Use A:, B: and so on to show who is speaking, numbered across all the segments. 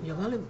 A: يا ظالم.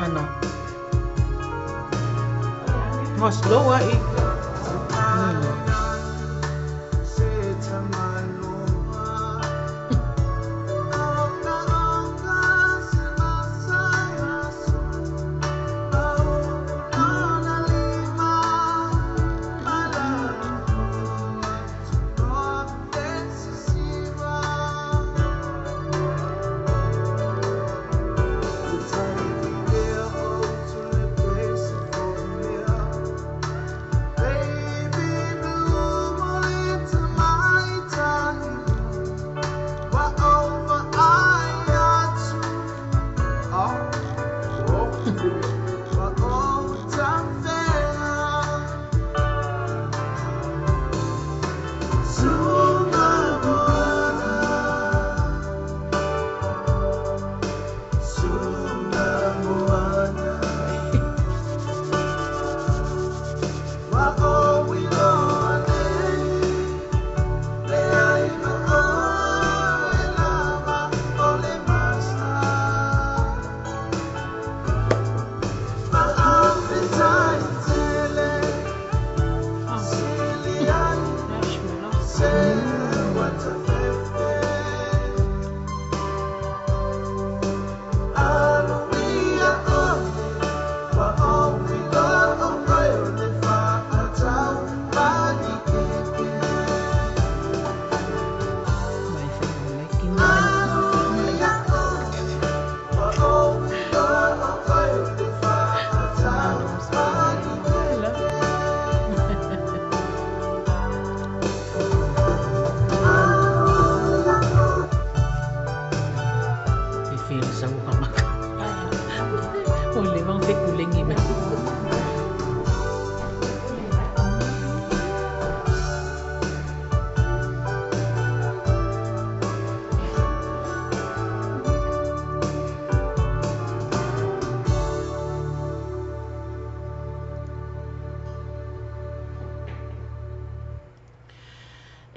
A: Ana. Mas loa i.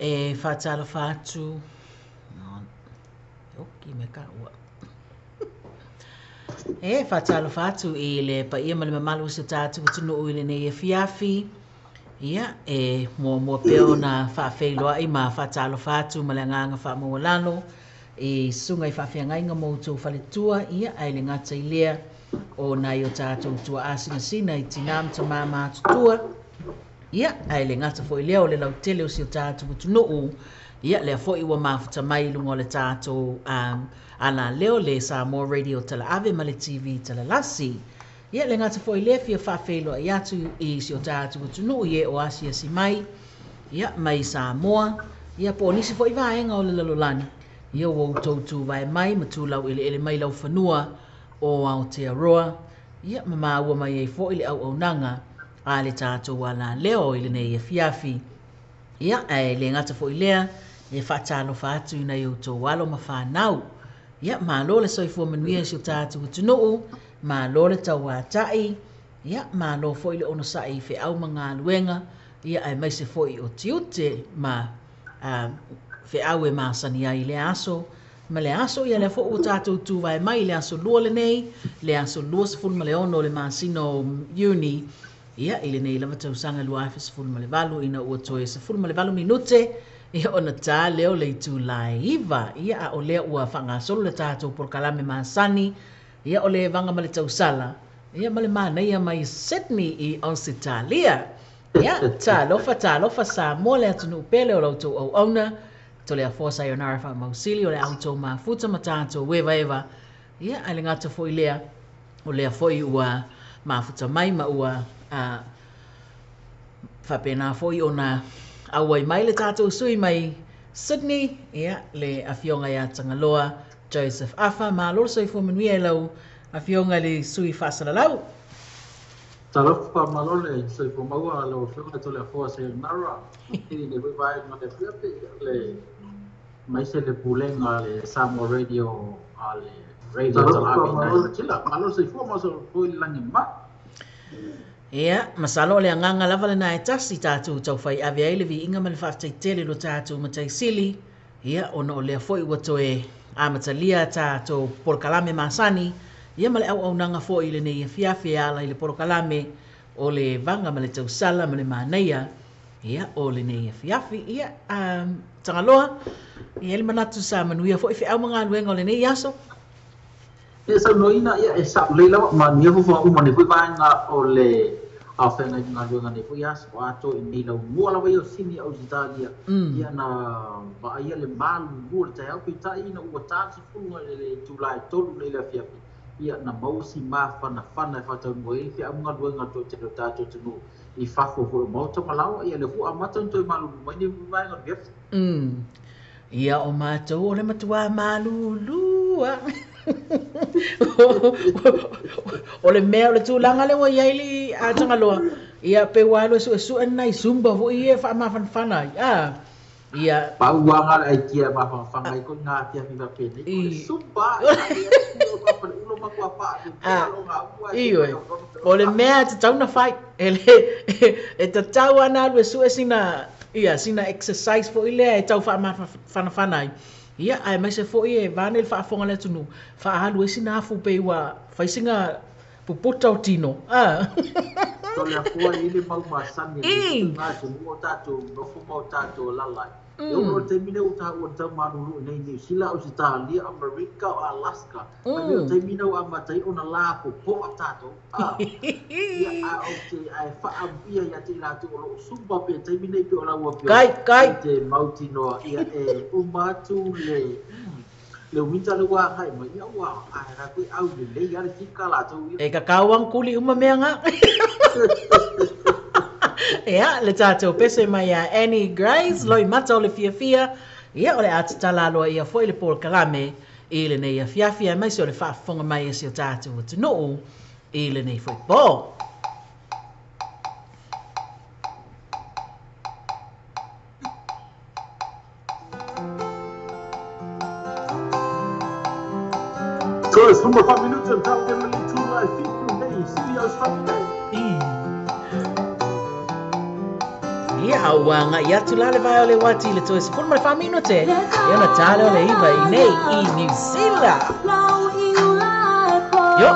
A: E whatalo whātu. Oki me ka ua. E whatalo whātu I le pa ia mali mamalu se tātu tunu ui le nei e fiafi. Ia e mua peo na whawheiloa I ma whatalo whātu ma le nganga whamawalano. E sunga I whawhiangai ngā moutou whaletua. Ia ai le ngata I lea o na I o tātou tua asinga sina I tinam ta mama tutua. Ia, ai le ngata fo I leo le lau tele o si o tātou tunuu. Ia, le fo I wa mafuta mai lungo le tātou ana leo le Samoa Radio tala ave ma le TV tala lasi. Ia, le ngata fo I lea fia whawhelo I atu I si o tātou tunuu Ia o asia si mai. Ia, mai Samoa. Ia, po nisi fo I vaenga o le lalolani. Ia, wau tautu vai mai matu lau ele mai lau whanua o Aotearoa. Ia, mama ua mai e fo I le au nanga. A le tātou wala leo I le nei e fiafi. Ia, ai le ngata fo I lea, e whatalo whātu I nei o tō walo ma whanau. Ia, ma lo le soifua manuia si o tātou tunuu, ma lo le tau wātai. Ia, ma lo fo I le ono sa I whi au mga luenga. Ia, ai mai se fo I o tiute, ma whi au e māsani ai le aso. Ma le aso ia le fo o tātou tū vai mai, le aso lua le nei, le aso lua se fun ma le ono le māsino uni. Ia, ile nei lava tausanga lua e fulu ma le valu, ina ua toe se fulu ma le valu minute, ia ona tā leo le tu laiva, ia a o lea ua whanga solo le tātou por kalame maasani, ia o le vanga ma le tausala, ia ma le mana ia mai Sydney I Australia, ia tā lofa sa mo le atunu pele o lautou au auna, to le a fosa I onara wha mausili o le auto ma futa ma tātou weva eva, ia a le ngata fo I lea, o lea fo I ua ma futa mai ma ua whapena foi ona awai mai le tātou sui mai Sydney, ia, le awhionga ia Tangaloa, Joseph Afa, ma lor soi fo manuia lau awhionga le sui whasalalau.
B: Talofa malole soi fo maua lau whionga to le fo se nara, Ini le vai ma le whiape, le mai se le pulenga le Samoa Radio, le radio talabi na chila, ma lor soi fo ma so fo I langi ma.
A: Ia, masalo le anganga lava le na e tasi tātou tau whai awe ai le vi inga mani whaftai tele lo tātou matai sili. Ia, ona o lea foi ua toe amatalia tātou por kalame masani. Ia male au nanga fo ile nei fiafi ala ile porokalame o le vanga male tau sala male maneia ia o le nei fiafi ia tangaloa ia le manatu sa manuia fo ife au mga luenga o le nei aso.
B: Ia sa noina ia e sa leila ma nia fo fo ma ne fo nga o le a whenga i ngā luenga ne fo aso o ato i nei lau mua lawa o sini au Italia ia na ba ia le malu mua le tai au pi tai ina ua tāti funga le Julai tolu nei la fiafi. Ia na mausi ma fana e whatau mo e fi amunga luenga to te tātou tunu i whako fo mauta malawa ia le fu amata ntoi malu mai ni mai ngon biaf.
A: Ia o mātou o le matua malulua. O le mea o le tūlanga le wa iaili a tangaloa. Ia pe walo su nai zumba vo ia wha mawhanwhana. Ia
B: pauanga ai kia ma whanga i ko ngā tia whiwa pene. Zumba ulo makua pā.
A: Iwe. O le mea te tauna whai. E te tau ana alwe su sina exercise fo ile e tau wha mawhanwhana. Ia ai mai se fo e vane le whaafonga le tunu. Whaahalu e sina afu pe wa whaisinga puputa o tino.
B: So le afua i le mau masani ngā te mua tātou nofu mau tātou lalai. E ono te mine o tāu o tau manuru nei New Zealand o si Tālia, Amerika o Alaska. Mai o te mine o amatai o na lā po po a tātou. Ia a o te ai whaambia ia te rātou o lo sumba pe te mine i pe o laua pia.
A: Kai!
B: Te mautinoa ia e umatu le umita le wā kai mai ia wā. Ai rā koe au le lei are tika lātou ia.
A: E ka kāwang kuli uma mea ngā. Ia, le tātou pese mai a Annie Grace, loi mata o le fia. Ia, o le atatala aloa ia foi le pol kalame, i le nei a fiafia, mai se o le whaafonga mai e si o tātou o tunuu, i le nei foi pō.
B: Tues, number 5 minutes and top 10 minutes to I think today, CBS Sunday.
A: Ia auanga ia tu la le vai o le wati le Tues. Fun mai famino te. Ia na tale o le iwa i nei i New Zealand. Yo.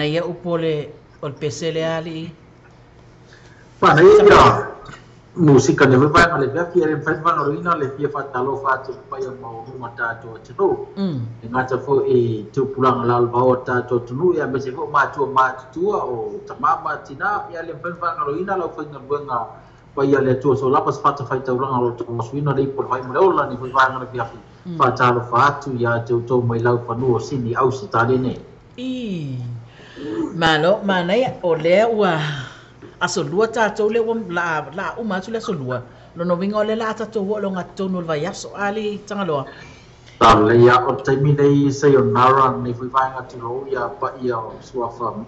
A: na ia upole o le pesele ali.
B: Pana ia musika ne vai ngale pia ki re fa va roina le pia fa talo fa tu pa ia mau no mata to tino. Ngata fo e tu pulang la ba o ta to tunu ia me se fo ma tu o tamama tina ia le fa roina la fa ngabanga pa ia le tu so la pas fa fa ta uranga lo to swino dei por vai mo la ni va ngale pia fa talo fa tu ia to mai lau fa no sini au si tale ne.
A: Malo mana ia o le ua aso lua tātou le la uma tu le aso lua no winga o le la tātou lo ngatou no vai aso ali tangaloa
B: tale ia o taimi nei sayonara ni vai ngati lo ia pa ia sua fam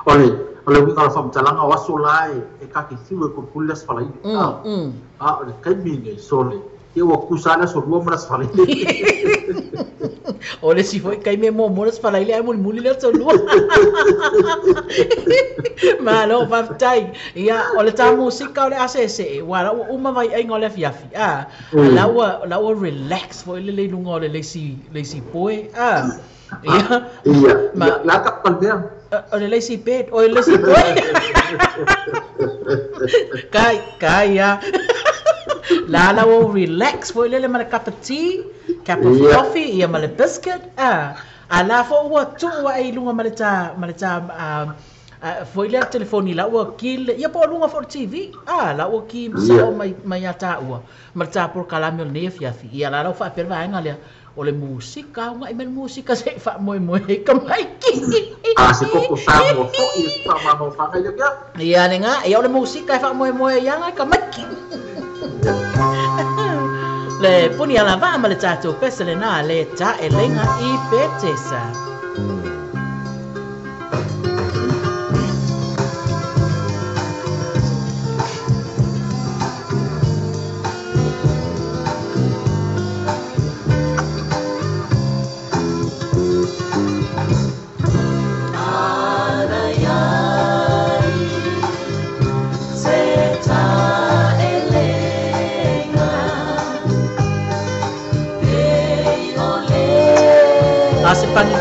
B: ole winga o fam talanga o aso lai e ka ki fiu ko pulas fala o le taimi nei sole ia o kusana so lua mras fala
A: ole si foi kai me mo moras fala ile ai muli le so lua malo vai ia ole ta musika ole asese wala uma vai ai ngole fiafi la o relax foi le lunga ole le si poe
B: ia la ka pandea
A: ole le si pet ole le si poe kai ya la o relax foi le mana cup of tea cup of coffee ia male biscuit ala fo wa tu wa ai lunga maleta foi le telefoni la wa kil ia po lunga for TV la o ki sa mai ata wa maleta por kalame ne fiafi ia la fa per va ngale o le musika nga men musika se fa moi ka mai ki
B: se ko sa mo fo i fa ma mo fa ga
A: ia nga ia o le musika fa moi ia nga ka mai ki le puni ala va ma le tato pesele na le ta e lenga I petesa se pangi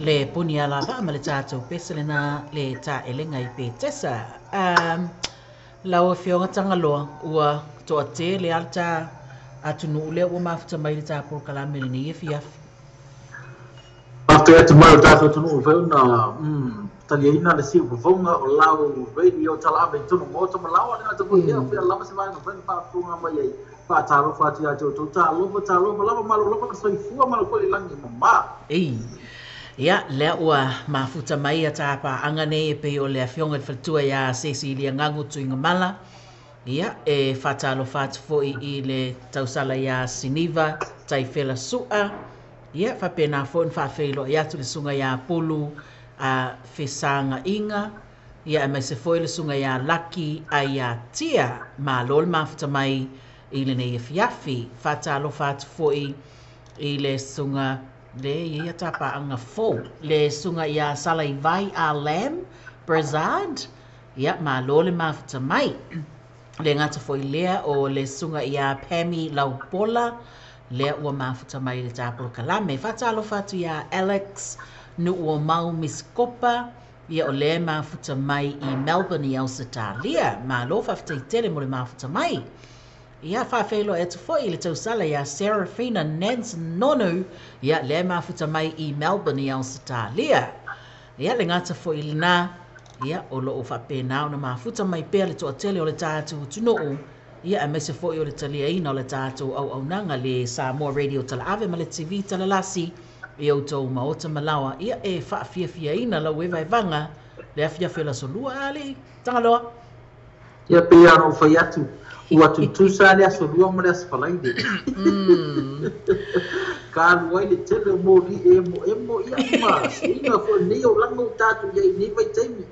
A: Le puni ala va ma le tātou pesele na le tā elenga I pe tesa. Lau whionga tangaloa ua toa te le alta atunu ule ua mafuta mai le tā porokalame le ni efi afi.
B: After atu mai o tātou tunu na taliaina le siu whawonga o lau radio talawe tunu mōta malawa le ngata kuhia whia lama se vai no whenu whaafunga mai ei whaataro whaatia jo tō tā lofa malawa malo lofa soifua malo koe langi mama.
A: Ei. Ia, lea ua mafuta mai a tāpa angane e pe o lea whionga whatua ia Cecilia ngangu tuinga mala. Ia, e whatalo whatu foi I le tausala ia Siniva, tai whela sua. Ia, whapena fōn whawhelo ia tu le sunga ia pulu a whesanga inga. Ia, e mai se foi le sunga ia laki a ia tia. Ma lol mafuta mai I le nei e fiafi. Whatalo whatu foi I le sunga le ia tapa anga fo le sunga ia salai vai a lam brazad ia ma lole mafuta mai le ngata foi lea o le sunga ia Pami Laupola le ua mafuta mai le taporo kalame fatalo fatu ia Alex nu ua mau miskopa ia o le mafuta mai I Melbourne I Australia ma lo fafuta tele mo le mafuta mai ia whawhelo e tu foi le tausala ia Serafina Nansen Nonu ia le mafuta mai I Melbourne I Australia. Ia le ngata foi lina ia o lo o whapena o na mafuta mai pēr le toa tele o le tātou tunoo ia e mese foi o le talia ina o le tātou au nanga le Samoa Radio tala ave ma le TV tala lasi e au tau maota malawa ia e whaafia ina lau e vai vanga le afia whela solua ali tangaloa.
B: Ia pēr o whai atu. Ua tutusa le asolua mo le asfalaide. Ka luai le tele mo li emo ia ma. Ina fo nei o lango tatu ia nei vai taimi.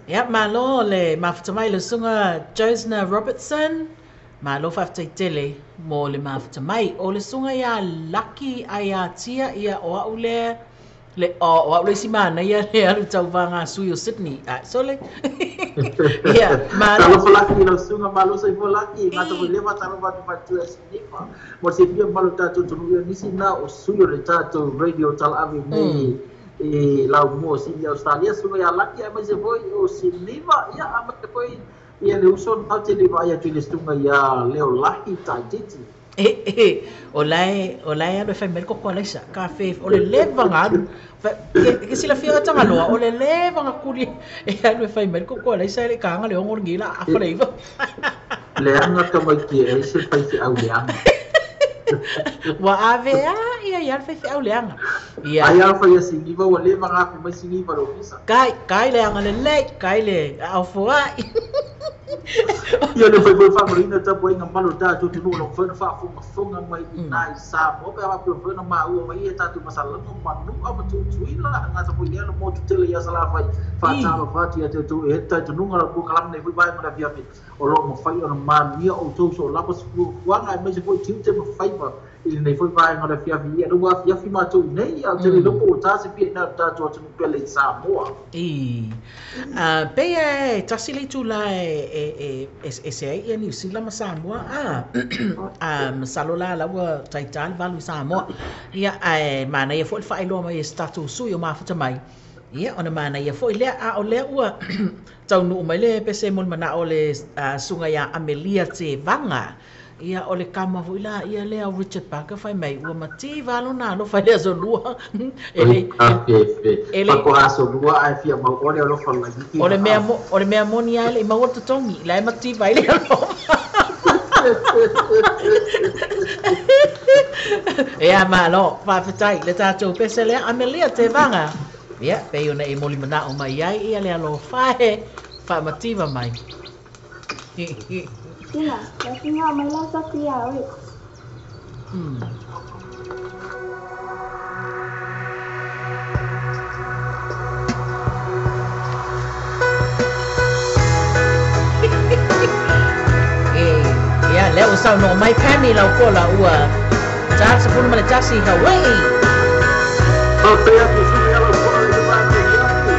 A: Ia malo le mafuta mai le sunga Josna Robertson. Malo fafuta tele mo le mafuta mai. O le sunga ia Lucky ia tia ia o au le o au le simana ia le alu tau vanga sui o Sydney. So le ia malo
B: talo falaki lo sunga malo sai falaki ngata ko leva talo va tu Sydney mo se pia malo tatu tunu nisi na o sui o le tatu radio tal ave nei e lau mo si Australia sunga ia laki ai se foi o Sydney ia ama foi ia le uso au te leva ia tu le sunga ia leo laki ta titi
A: o lai alo fai melko ko lai sa cafe o le levanga ke sila fia tanga loa o le levanga kuli e alo fai melko ko lai sa le kanga le ngor ngila a fa leiva
B: le anga ka mai ki e se pai se au le anga
A: wa ave ia fai au le anga
B: ia ia fa ia singiva o levanga ko mai singiva lo pisa
A: kai le anga le kai le au foa
B: ia le foi foi favorita ta poinga malo ta tu tu no foi fa fonga mai nai sa mo pa pa foi na ma u mai ta tu masala no manu a tu tuila nga sa poinga no mo tu tele ia sala fai fa ta fa ti te tu e ta tu nunga ko kalam nei foi vai ma via o lo mo fai o ma mia o tu so la pas ku wanga mai se foi ti te mo fai pa il nei foi vai ma via via no wa via fi ma tu nei a te no po ta se pi na ta tu tu pele sa mo
A: pe tasili tu la se ia New Zealand Samoa salola la wa taital valu Samoa ia mana ia foi fai lo mai status sui o mafuta mai ia ona mana ia foi le o le ua tau no mai le pese mon mana o le sunga ia Amelia te vanga ia o le kama vuila ia le Richard Parker fai mai ua mati valo na no fai le zo lua
B: ele ko aso lua ai fia ma o le lo fa la ki
A: o le mea moni ai le mau to tongi la mati vai le ia malo fa fatai le tatou pese le Amelia te vanga ia pe ona e moli mana o mai ai ia le alo fa mati va mai
C: Tina, kasi nga may lasa kiyawi.
A: Ya, leo usau no mai kami lau pola ua. Jangan sepuluh mana jasi Hawaii.
B: Oh, saya tu sudah kalau pola itu macam ni.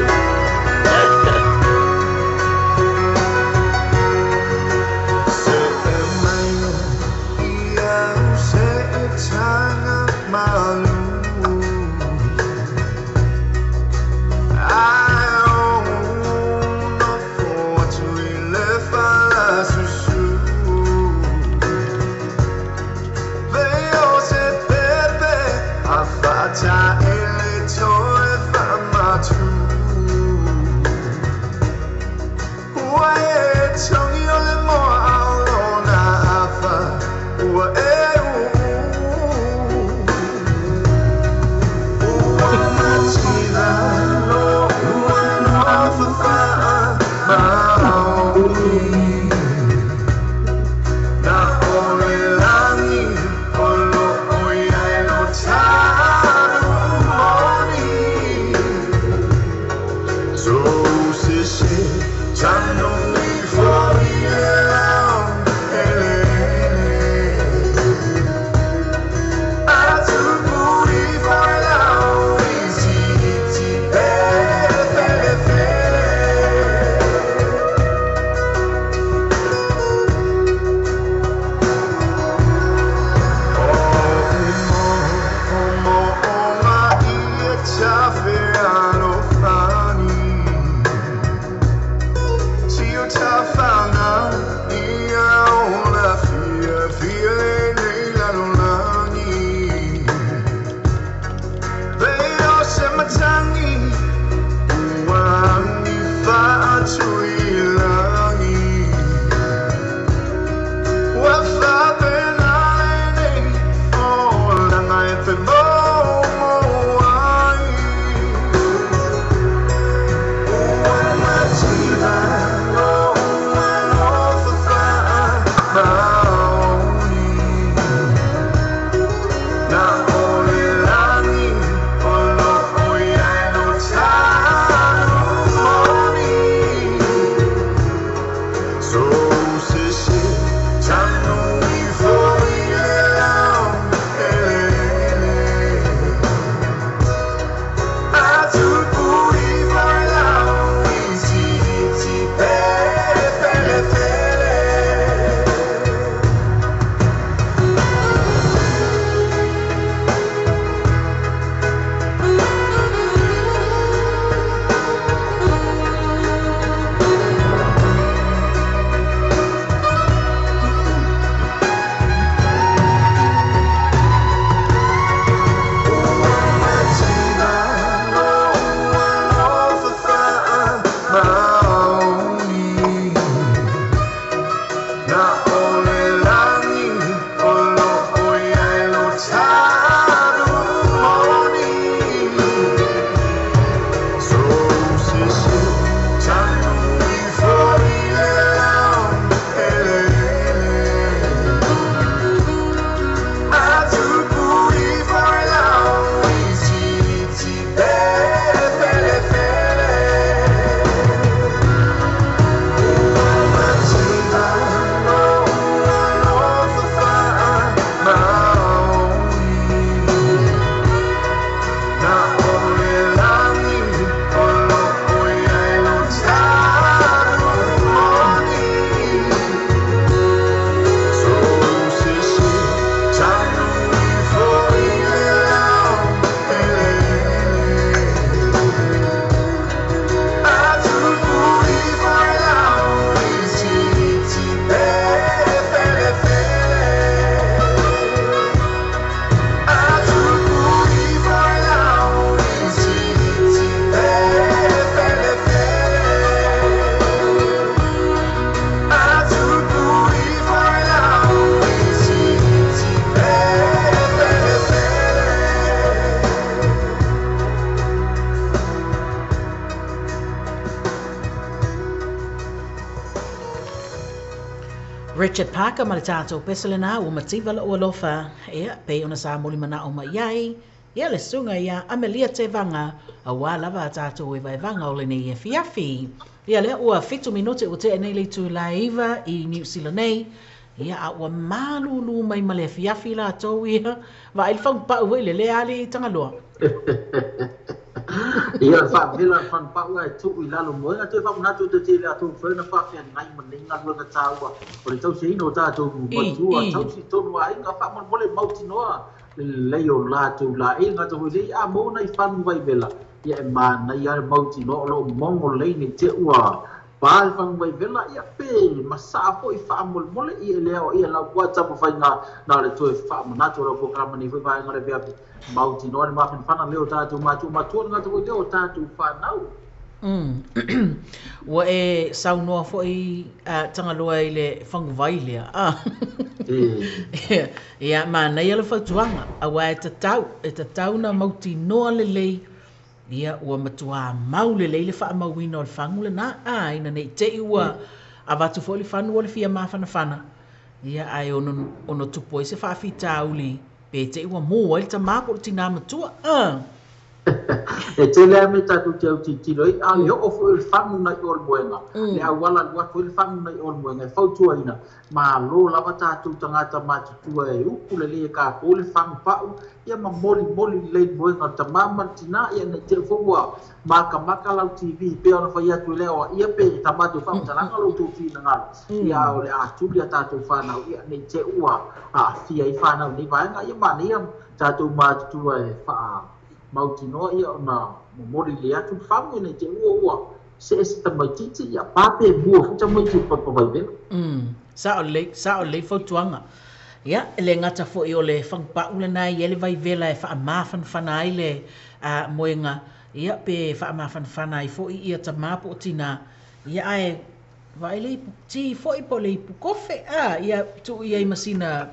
A: Richard Parker ma le tātou peselena ua mativa la ua lofa ia pe ona sa moli mana o mai ai ia le sunga ia Amelia te vanga a wā lava a tātou e vai vanga o le nei e fiafi ia le ua 5 minute o te nei le tu laiva i New Zealand nei ia a ua malulu mai ma le fiafi la tau ia va il fang pa ue le ali tangaloa
B: ia fa vela fan pa ue tu i lalo mo ia te fa na tu te le atu fe na fa fe ngai ma ninga lu ka taua o le tau sei no tātou mo tu a tau si tonu ai nga fa mo le mauti noa le o la tu la e nga tu le a mo na i fan vai vela ia ma na ia mauti no lo mongo le ni te ua Pal fang vai vela ia pe masa po I fa mol ia leo ia la wata po fai na le tu fa na tu ro programa ni vai ngare vea mauti no ma fan leo ta tu ma tu nga tu leo ta tu fa nau
A: wa e sau no fo I tanga loa I le fang vai le ia ma na ia le fa tuanga a wa e tau na mauti no le ia ua matua maule leile fa mawina o le fangu le na ina nei te ua a watu fo le fanu o le fia mafana ia ai ono tupo se fa fita uli pe te ua mo o le tamako le tina matua
B: e te lea me tatu te au titilo I a leo o fo le fangu na I ol moenga le a wala lua fo le fangu na I ol moenga e fautua ina ma lo lava tatu tangata matutua e upu le ka po le fangu pau ia ma moli le moenga ta mama tina ia ne te fo maka lau TV pe ona fa ia tu leo ia pe tamatu fa talanga lo tu fi na ngalo ia o le a tu ia tatu fa na ia ne te ua a fia I fa na ni va nga ia ma ni tatu matutua e fa mauti no ia ona mori le atu fangu nei te ua se tamai titi ia pape bua futa mai te vai vela
A: sa o le fautuanga ia le ngata fo I o le fangpa ule nai ele vai vela e fa mafan fanai le moenga ia pe fa mafan fanai fo I ia tamapo tina ia ai vai le ti fo I po le kofe ia tu ia masina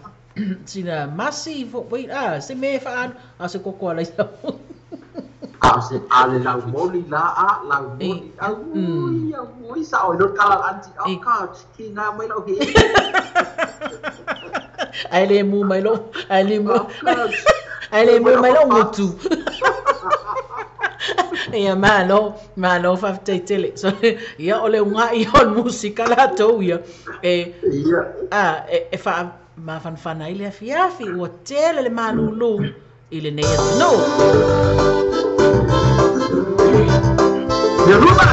A: sina masi fo wait se me fa se koko ala
B: se ale lau moli la lau moli ui sa oi no kala anti ka ki nga mai lo he
A: ai le mu mai lo mutu ia malo fa tele so ia ole nga I on musika la to ia e fa ma fan ile fiafi o tele le malulu ile ne no
B: ya ruba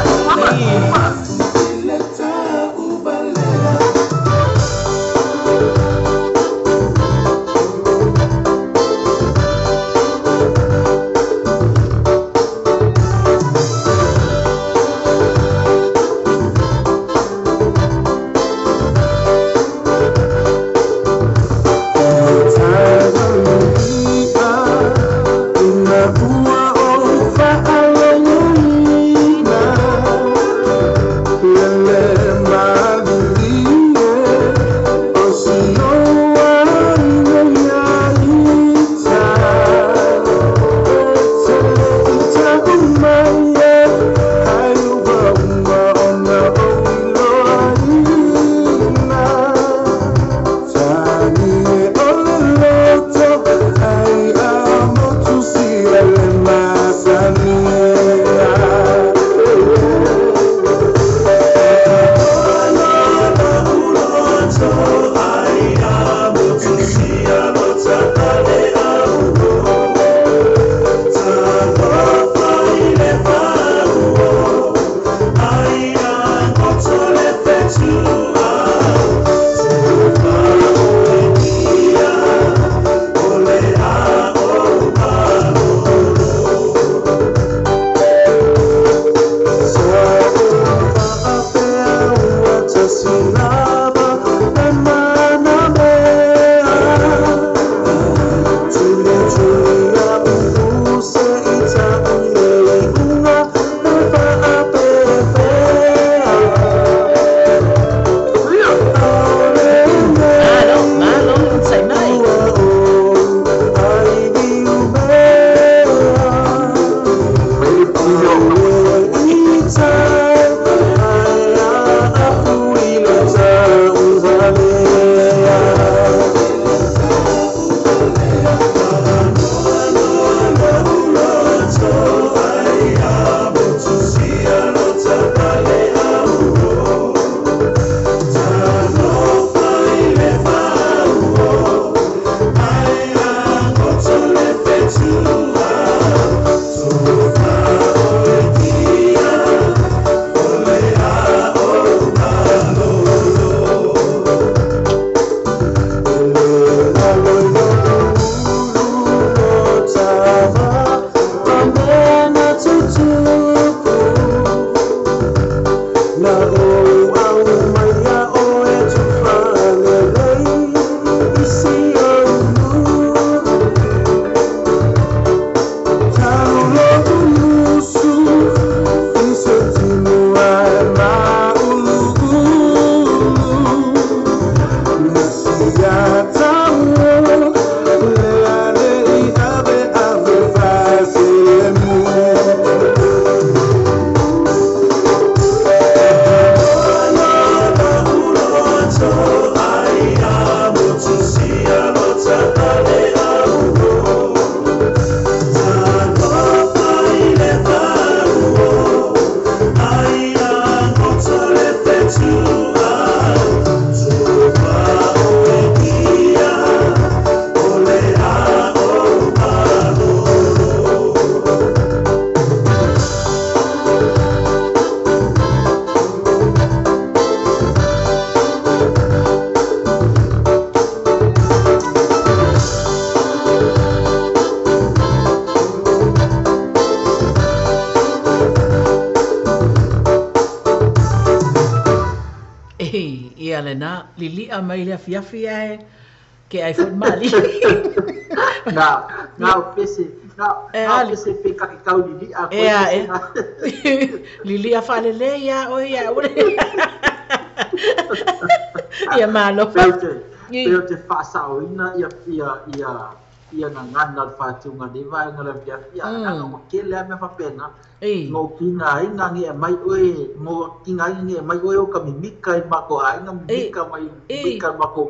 A: ia le na lili a mai le fiafi ai ke ai fo mali
B: na pese pese pe ka kau lili a ko
A: lili a fa le ya o ya ia malo
B: Pero te fasao ina ia na ngana fatunga ni vai ngala pia na mo kele me fa pena mo kinga ina ngi mai oe mo kinga ngi mai oe o kamimika i mako ai na mika mai mika mako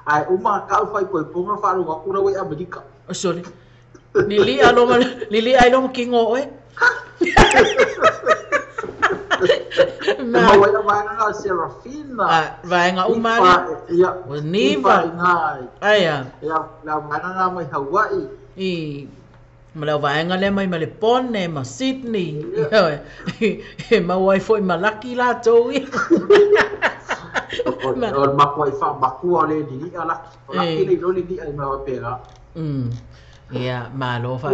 B: ai uma ka fai poi ponga fa ro ku ro e Amerika
A: o sole lili ai lo kingo oe
B: ma vai nga Serafina
A: vai nga umana
B: was niva
A: aya
B: la nga mai Hawaii
A: Malau vai nga le mai Melbourne ma Sydney ma wai foi malaki la toi
B: o ma ko fa makua le ni ala laki le lo ni ai ma pera
A: ya malo fa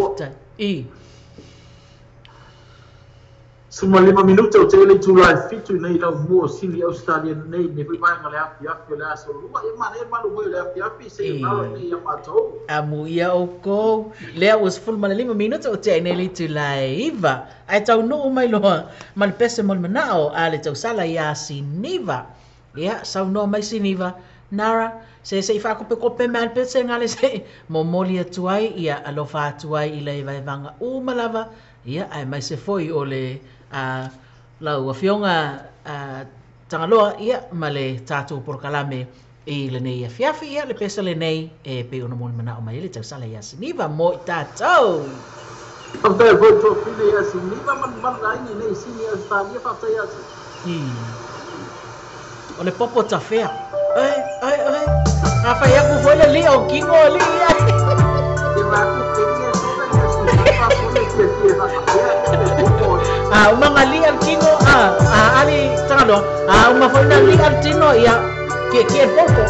B: Suma 5 minuto o te le July fitu nei lau mua sili Australia nei ne kui mai ngale api le aso lua e malu mo le api se nalo nei ya matou
A: amu ia o ko le was full mal 5 minuto o te nei le July iva ai tau no mai loa mal pese mal manao ale tau sala ya siniva ya sau no mai siniva nara se fa ko pe mal pese ngale se momoli atuai ia alofa atuai ile vai vanga malava ia ai mai se foi o le lau a fionga tangaloa ia ma le tātou porkalame i le nei a fiafi ia le pesa le nei e pe ona moni mana o mai le tau sala ia siniva mo i tātou
B: Pagkai voto to fine ia siniva man laini nei sini Australia fata ia
A: o le popo tafea ai a fai aku foi le li o kingo li ia
B: e ma ku te ia sona ia siniva ko le
A: uma ngali al kino ali tangalo uma foi na li al tino ia que poco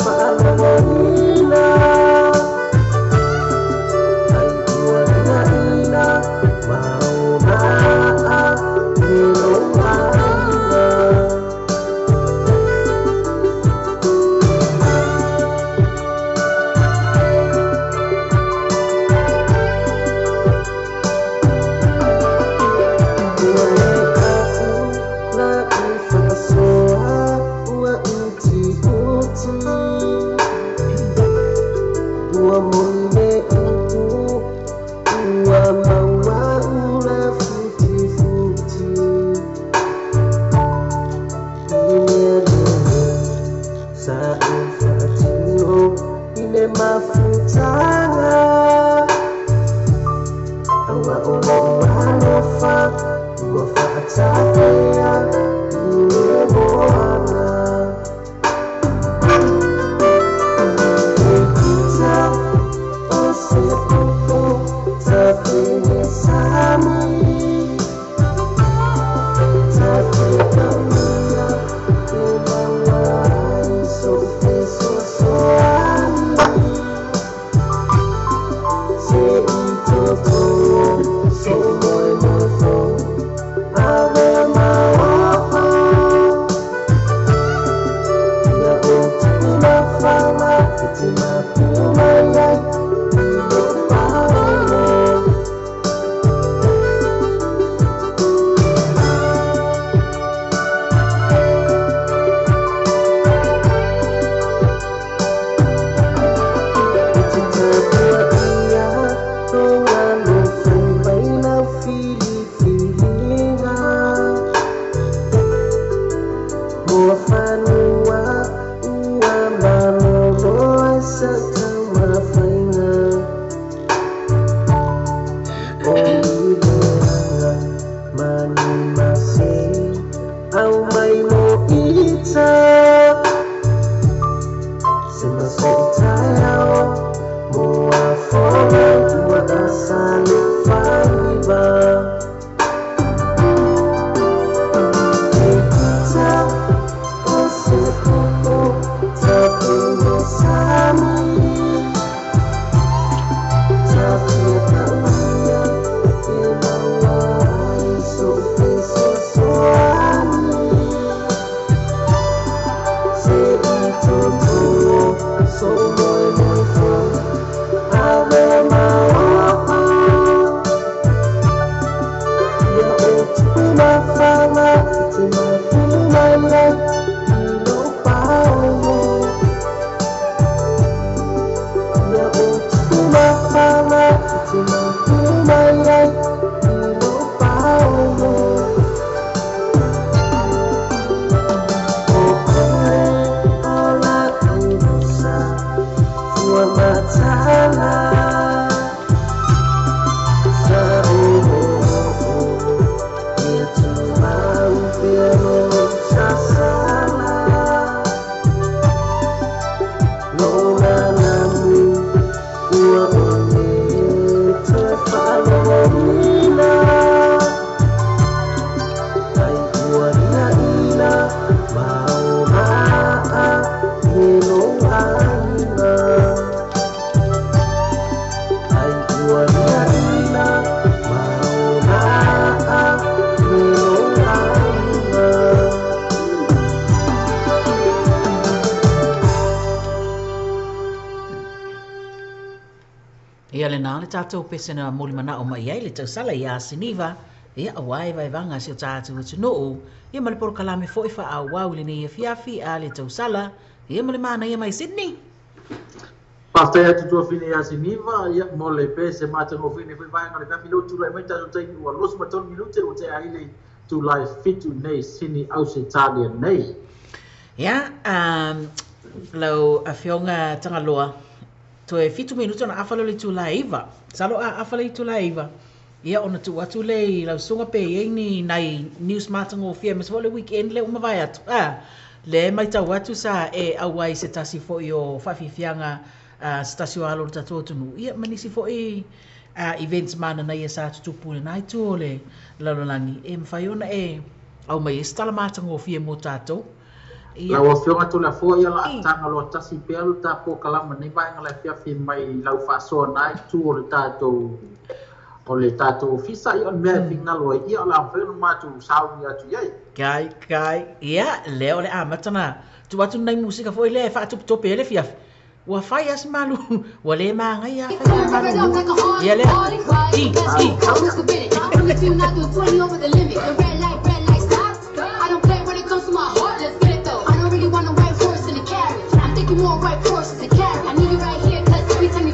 D: Follow
A: Ia le nā le tātou pese na moli mana o mai ai le tau sala ia siniva ia awai vai vanga si o tātou atu noo ia male poro kalame fo ifa a wau le ne fiafi a le tau sala ia male mana ia mai Sydney.
B: Pastor atu tua fine ia siniva ia mole pese matango fine fai vai ngale kafi lo tu lai mai tātou tai ua los maton minute o te aile tu lai fitu nei sini au se Italia nei.
A: Ia, lau a fionga tangaloa to e fitu minuto na afalo le tula iva salo a afalo le tula iva ia ona tu atu le la sunga pe ni nai news matango fia mas vole weekend le uma vai atu le mai tau atu sa e awai se tasi fo yo fafifianga stasio alo tatu tunu ia manisi fo events mana na ia sa tupu le nai tu le lalolangi e mfaiona e au mai stala matango fia mo tato
B: la o fionga tu la fo ia la tanga lo tasi pelu ta po kalama nei vai ngala fia fi mai lau fa so nai tu o le tato fisa ia me finga lo ia la feno matu sau ia tu ia
A: kai ia leo le amatana tu watu nai musika fo ile fa tu tope le fia wa fai as malu wa le manga ia fai malu ia le
D: more right courses to carry. I need you right here, cause every time you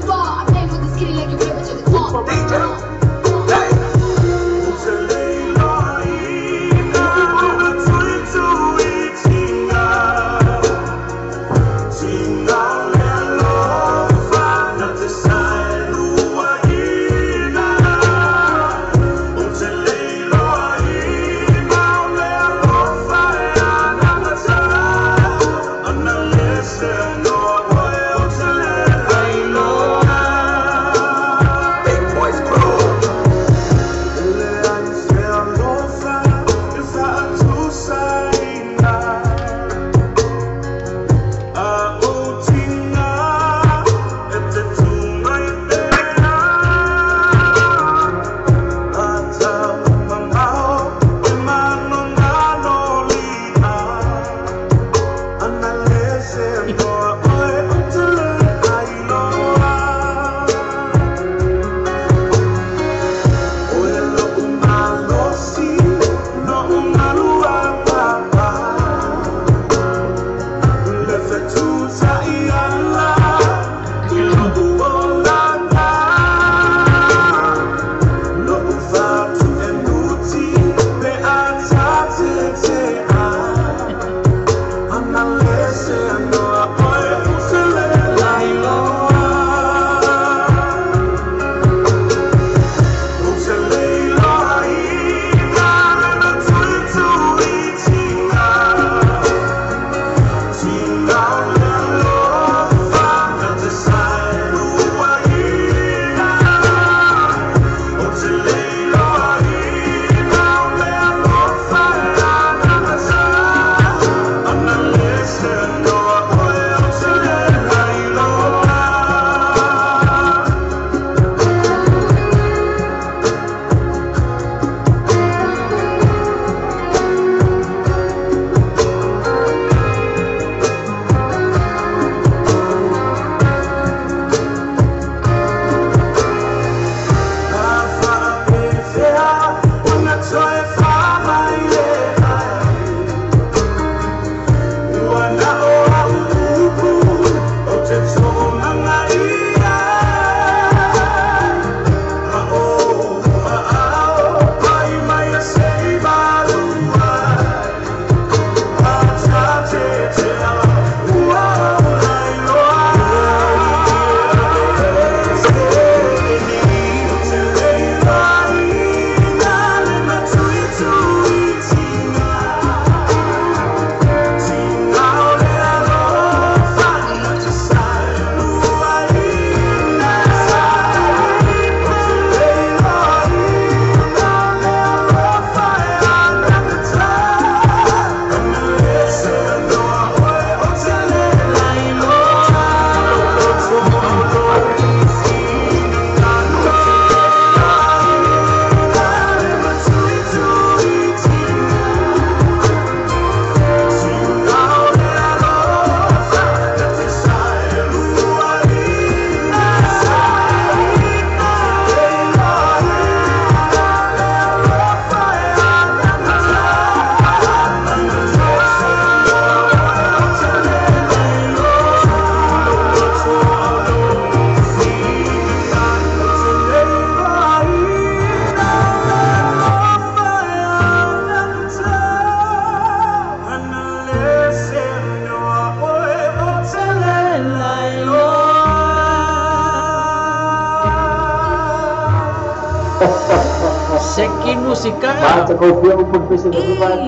A: Seki musika.
B: Mata ko pia upun pese na vai para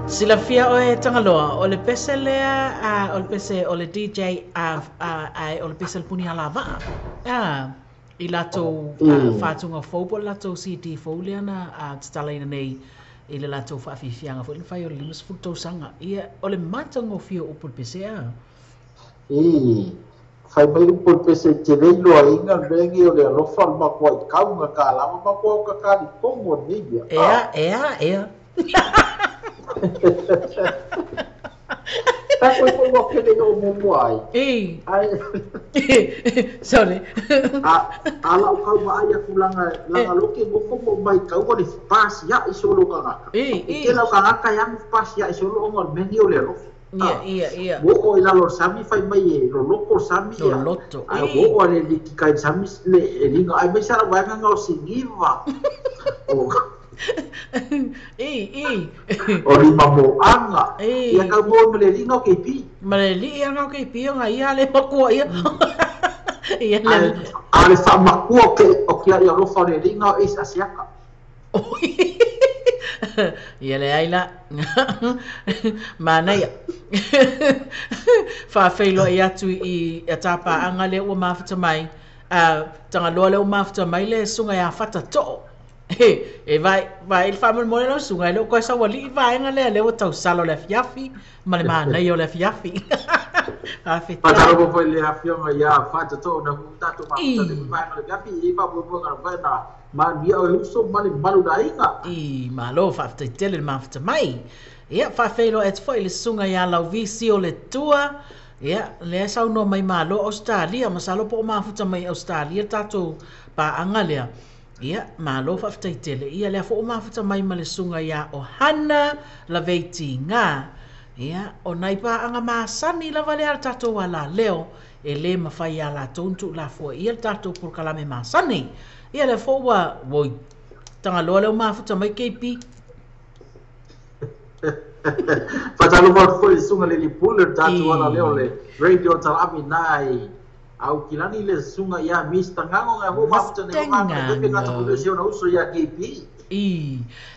A: Sila fia o e tangaloa, o le pese lea, o le pese, o le DJ, o le pese le puni alava. I lato whātunga fōpo, lato CD fōleana, tatala ina nei, i le lato whaafifianga fōle, whai o le limas futo sanga. Ia, o le matango fia upo le pese a.
B: Fai mai upun pese te rei loa inga, rengi o le alofa makua I kaunga ka lama makua o ka kari pongo nivia.
A: Ea.
B: Tako I koe wakene o momoai. Ai.
A: Sorry.
B: Ala o kau maai aku langa loke moko mo mai kau o le pasi ya I solo ka ngaka. I kena o ka ngaka yang pasi ya I solo o ngon meni o le alofa.
A: Ia.
B: Wo o ila lor sami fai mai e lo loko sami ya.
A: Loto.
B: Wo o le liki kai sami le linga ai mai sara wanga ngau singiva. O lima mo anga. Ia ka mo le linga o KP.
A: Maleli ia ngau KP o ngai ia le makua ia. Ia le.
B: Ale fa makua o kia ia lo fa le linga o is asiaka.
A: Ia le aila. Mana ia. Whawhailo I atu I atapa anga le ua mawhata mai. Tanga loa le ua mawhata mai le sunga ia whata to'o. E vai il whaman mole lau sunga I leo koe sa wali I vai anga le ua tau salo le fiafi. Ma le mana I o le fiafi.
B: Pataro mo foi le afionga ia whata to'o na hutato mawhata le vai anga le fiafi. I whapupunga na vai na ma nia o uso ma le malu na inga.
A: Malo whawhata I tele le mawhata mai. Ia, whawhailo e te whai le sunga ia lau visi o le tua. Ia, le sau no mai malo Australia, masalo po o mafuta mai Australia, tato pa anga lea. Ia, malo whawhtai tele. Ia, lea fo o mafuta mai ma le sunga ia o hana la veiti ngā. Ia, o nai pa anga maasani la vale ala tato wala leo, e le mawhai ala tontu la fua. Ia, tato por kalame maasani. Ia, le fo wa, woi, tanga loa leo mafuta mai KP.
B: Patalo mo foi sunga le puller tatu wala leo le radio talami nai au kilani le sunga ia mista ngango nga ho mafta ne nganga ke ngata production na uso ya KP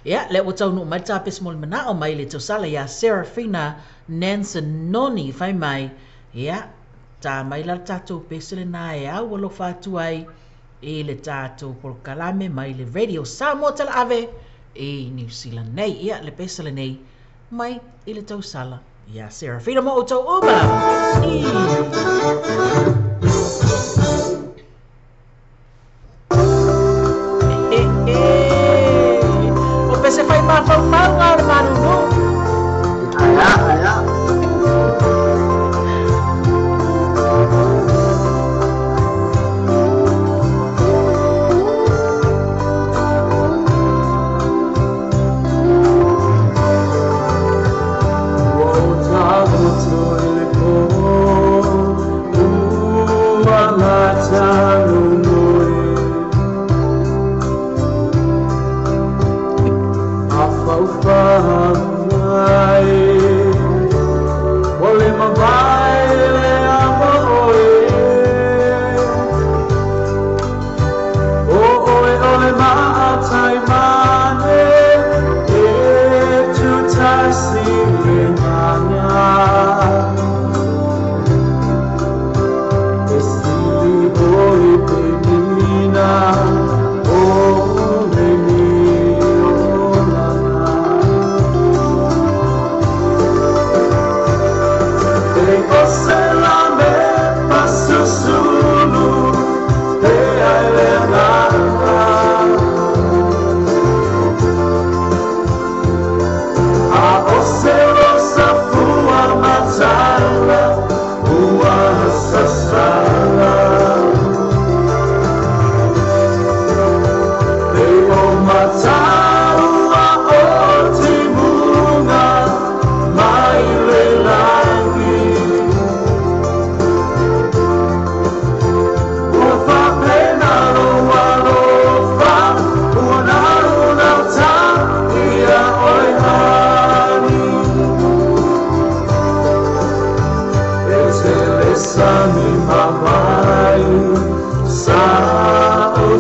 A: ia le wotau no mai tape small mana o mai le tosala ya Serafina Nansen Noni fai mai ia ta mai la tatu pesele na ia walo fatu ai e le tatu por kalame mai le radio Samoa tala ave e New Zealand nei ia le pesele nei mai I le tau sala. Ia, Serafina mo o tau oma. O pese fai mawhau ngā o le marunu.
B: Aya.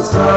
D: Sa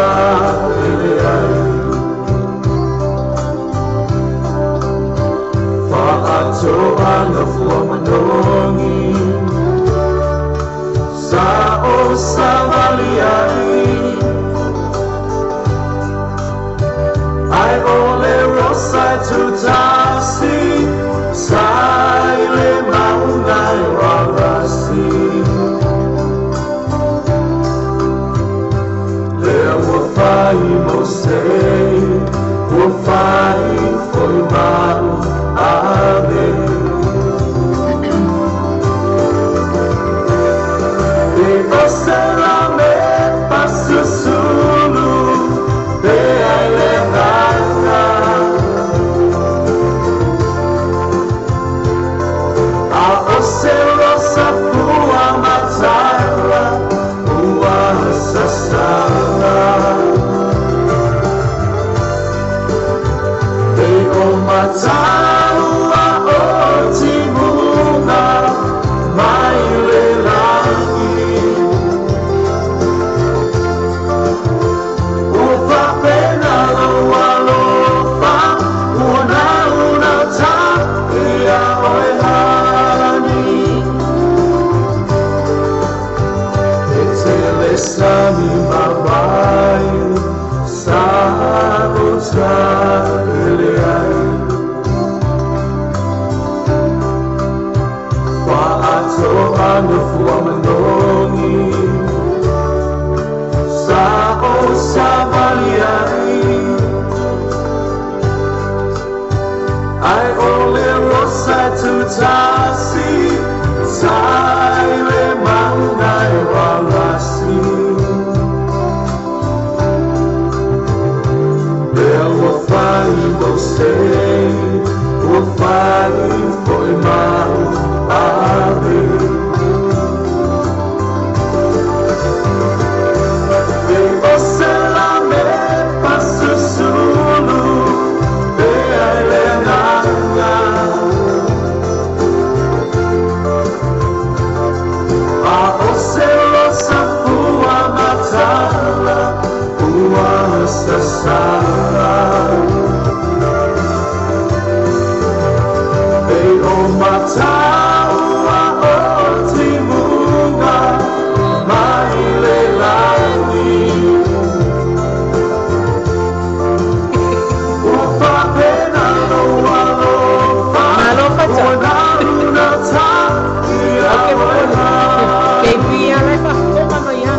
D: sami mawai sa usa eleai wa ato anu fua manoni sa usa valiai I only rosa to tasi sai le manai walasi There will find você will find foi mal ave E você lá me passa sulu e Helena a você losa fua matala fua sasala e o matala o timunga mai le lani o fa pena no alofa o na ta
A: Kay Pia ay pa ko mamaya.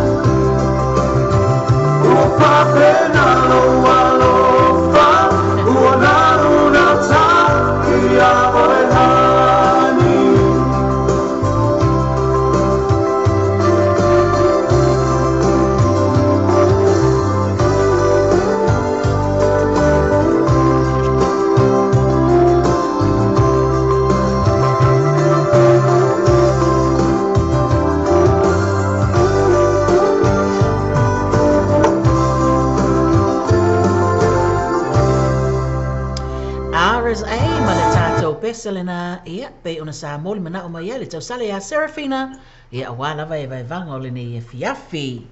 D: o fa pena no alofa o na ta ia oehani
A: RSA mana tatou peselena ia pe ona sa moli mana o mai le tau sale ya Serafina ia wala vai vanga o le nei fiafi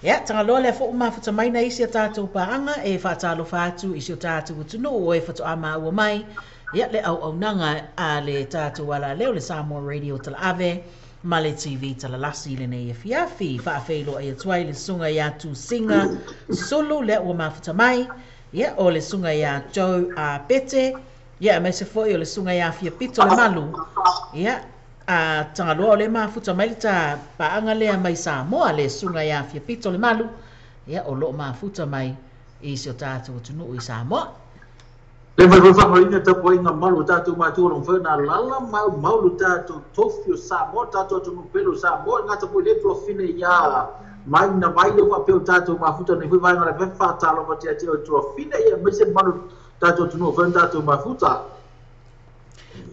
A: ia tanga loa le fo ma futa mai na isi tatou paanga e fa talo fatu isi tatou tunu o e fatu ama o mai ia le au nanga a le tatou wala leo le Samoa Radio tala ave ma le TV tala lasi le nei fiafi fa afeilo e tuai le sunga ya tu singa solo le o ma futa mai ia o le sunga ya Joe a pete ia me se foi o le sunga ya fia pito le malu ia a tangaloa o le mafuta mai ta paanga lea mai Samoa le sunga ya fia pito le malu ia o lo mafuta mai i se o tātou tunu i Samoa
B: Le vai whakaringa ta po inga malu tātou mātua rong whena lala maulu tātou tofio Samoa tātou tunu pelo Samoa ngata po le profine ia mai na vai le whapeo tātou mafuta ne hui vai ngara vefa tālo pa tia tia o profine ia me se malu tātou tunu whena tātou mafuta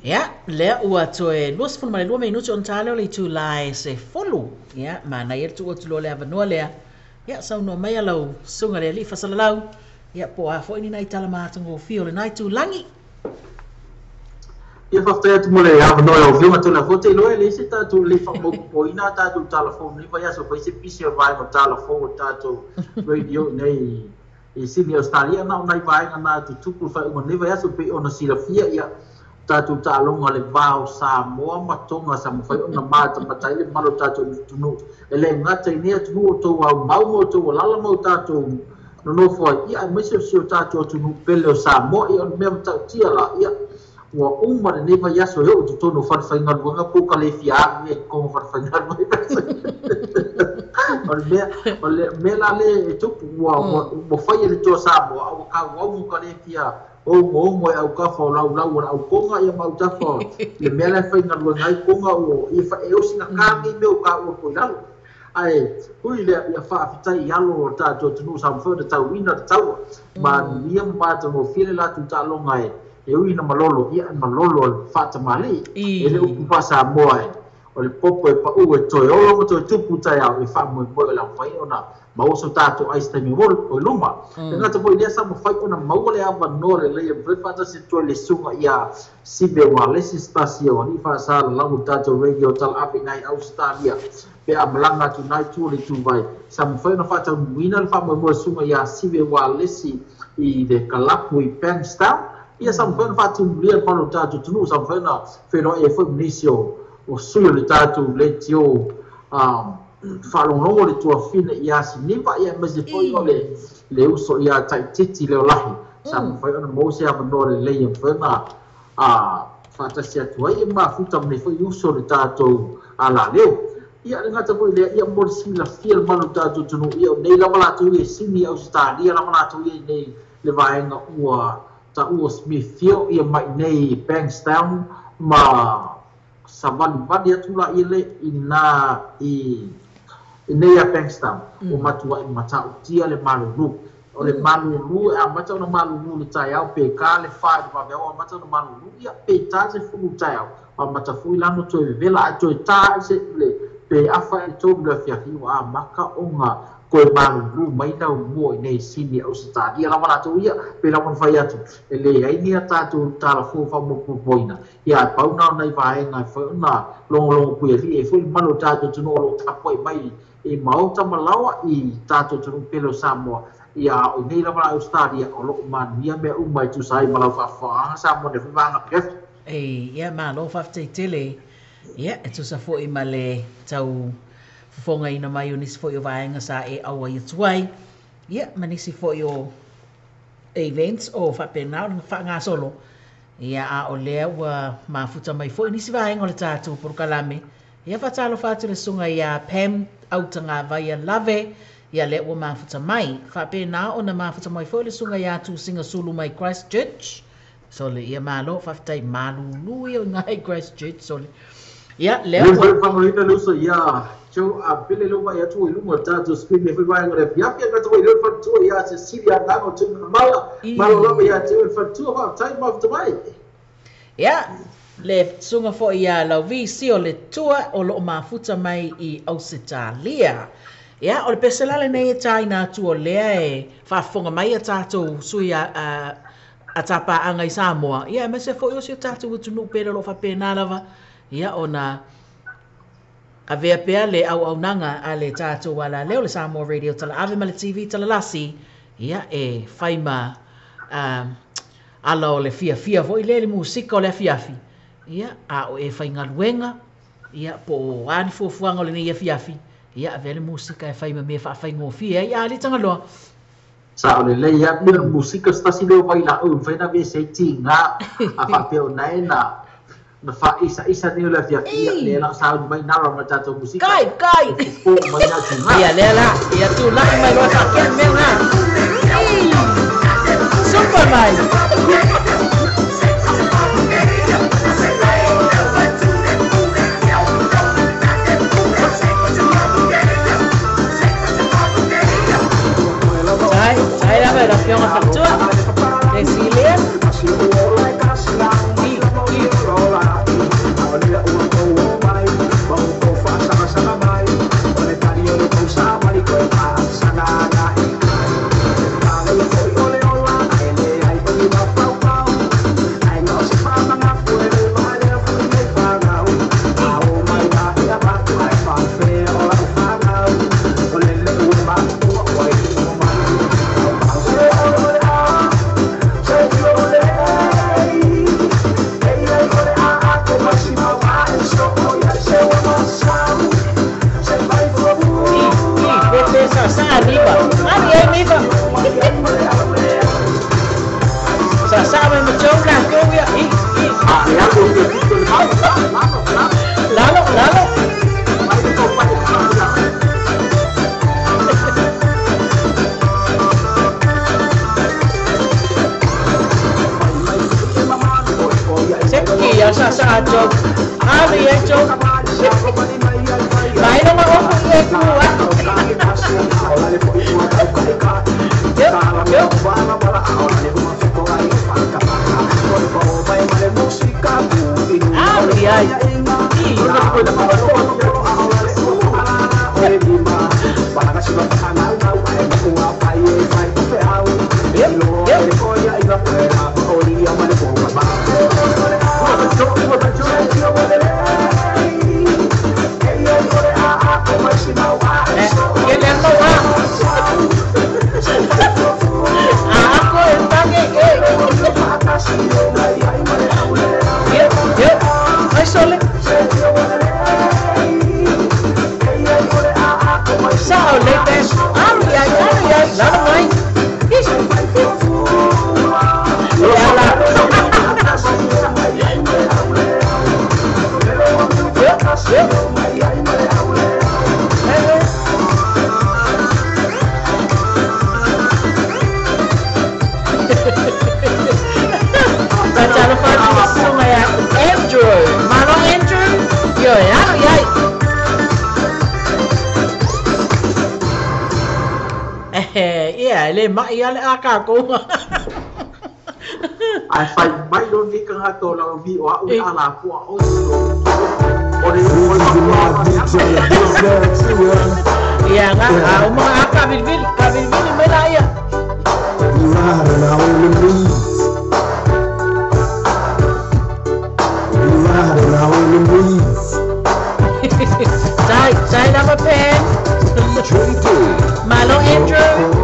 A: ia lea ua toe luas funu male 2 minuto on tāleo le tu lai se folu ia ma na ia tu o tu lo le avanua lea ia sau no mai alau sunga le li fasalalau ia po a fo ini nai tala mātango fio le nai tu langi
B: ia whaftea tu mole ava no e o whiunga tula fote loe le se tātou le whamoku po ina tātou telefon ni vai aso pai se pisi o vai mo telefon tātou radio nei i Sydney Australia na nai vai ngana tu tupu whai unga ni vai aso pe ona sirafia ia tātou tālonga le vāo Samoa matonga sa mwhai ona māta matai le malo tātou tunu e le ngata i nea tunu o tō au mau mo tō lala mau tātou no no foi ia me se o tātou tunu pele o Samoa ia on mea matau tia la ia ua uma le neva yaso e o tu tono whanwhainga ruanga puka le fia e kongo whanwhainga ruanga o le mea le e tupu ua whai le tō Samoa au ka wau muka le fia o mo au ka fa lau au konga ia mau tafa le mea le whainga ruanga i konga o i wha e o singa kāngi me o ka o koi lalo ai hui le ia whaafitai alo o tātou tunu sa mwhau tau ina tau ma nia mbata mo file la tu tālonga e ui na malolo ia malolo fata mali e le upupa Samoa o le popo e pa u e toi o to tupu tai au e fa mo mo la fai ona ma o so tato ai sta mi vol o luma e ngata po ile sa mo fai ona ma o le ava no le le e fata se to le sunga ia sibe wa le stasio ni fa sa la u tato radio tal api nai Australia pe a malanga tu nai tu le tu vai sa mo fai ona fata wina fa mo sunga ia sibe wa le si i de kalapu i Penstown ia sampai fatu dia kalau tatu tunu sampai na feno e foi nisio o suyo le tatu le tio whalongongo le tua whina ia siniva ia masi foi o le uso ia taititi leo lahi. Sa mwhai ona mose a manoa le leia mwhena whatasi atua ia mafuta mne foi uso le tātou a la leo. Ia le ngata foi lea ia mori sila fia le manu tātou tunu ia o nei lama lātou ia sini au stālia lama lātou ia nei le vaenga ua ta ua Smithfield ia mai nei Bankstown ma savali atu la ia le ina nei a Bankstown o matua i matau tia le malulu o le malulu a matau na malulu le tai au pe ka le fai va vea o matau na malulu ia pe ta se fulu tai au a matau lano to vela a to ta se le pe afa i to le fia a maka o nga ko malulu mai na mo nei sini o sta dia la mala to ia pe la mon fai atu le ai ni ata to ta la fu fa mo poina ia pau na nei vai na fa na long ku e fu malo ta to no lo ta poi mai e mau tamalawa i tato tunu pelo Samoa ia o nei la mala Australia o lo man ia me umai tu sai mala fa Samoa de vanga pef
A: ia ma lo fa tele ia tu sa fo i male tau fonga ina mai unis fo yo vaenga sa e awa i tuai ia manisi fo yo events o fa pena fa nga solo ia a o le wa mafuta mai fo ni si vaenga o le tatu por kalame ia fa talo fa tu le sunga ia Pam autanga vai lave ia le wa mafuta mai fa pena ona mafuta mai fo le sunga ia tu singa sulu mai Christchurch so le ia malo fa tai malulu ia ngai Christchurch so le ia le
B: wa favorita luso ia cho a pele lo vai atu ilu mota to speed me vai ngore pia ka to ilu fa tu ia se siria ngano tu malo lo ia tu fa tu va time of the mai
A: ia le sunga fo ia la vi si o le tua o lo mafuta mai i Australia ia o le peselale nei China tu o le e fa fonga mai a tato suia a tapa anga i Samoa ia me se fo yo si tato tu no pera lo fa pena lava ia ona a vea pea le au nanga a le tato wala leo le Samoa Radio tala ave ma le TV tala lasi ia e faima ala o le fia vo i le musika o le fiafi ia a o e fainga luenga ia po ani fuanga o le nei fiafi ia a vele musika e faima me fa faingo fia ia li tanga loa
B: sa o le ia le musika sta si leo vai la o faina ve se tinga a fa pe o nai na fa isa ni le fiafi le la sa mai na ra mata to musika
A: kai ia le la ia tu la mai lo ka ken me na super mai Sai la vera fiona factua Cecilia Ia, le mai ale aka ko.
B: Ai fai mai lo ni kanga to la vi o au ala po o
A: Ia nga, mga kabilbil may laya.
D: You riding out in the breeze. You riding out in the breeze.
A: Say number pen. Malo Andrew.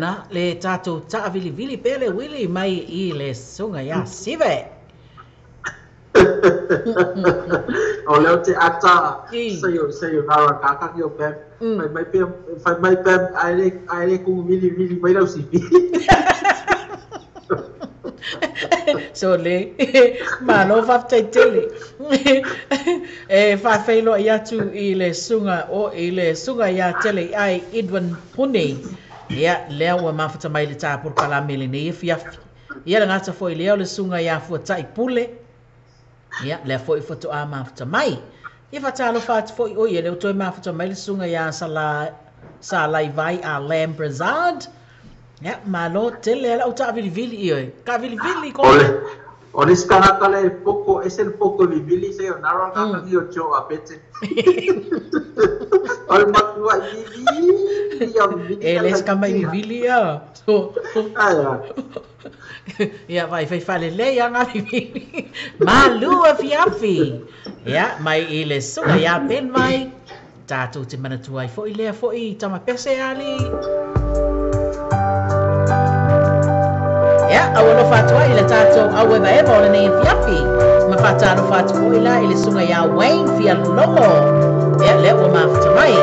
A: na le tatou ta vili pele wili mai I le sunga ya sive.
B: O leo te ata sayo nara kakak yo pem. Mai pem ai le kung vili mai lau sipi.
A: So le malo fa tele fa felo ya tu I le sunga ya tele ai idwan pune ya le wa mafuta mai le ta por kala mele ne fia ya la ngata foi le sunga ya fu tai pule ya le foi foto a mafuta mai ia fa talo fa foi o ye le to mafuta mai le sunga ya sala vai a lembrazad. Ya, malo tele la uta vili io. Ka vili ko.
B: Ole skana kale poco es el poco vili se nara ka io cho apete. Ole matua vili ya vili.
A: Les kama vili ya. So. Ya vai fale le ya nga vili. Malu afiafi. Ya, mai ile so ya pen mai. Tatu te mana tuai fo ile fo I tama pese ali. Ya, awalo fatua ila tato awe ba eba ole nei fiafi. Mafata no fatua ila ile sunga ya Wayne fia lomo. Ya, lewa mafata mai.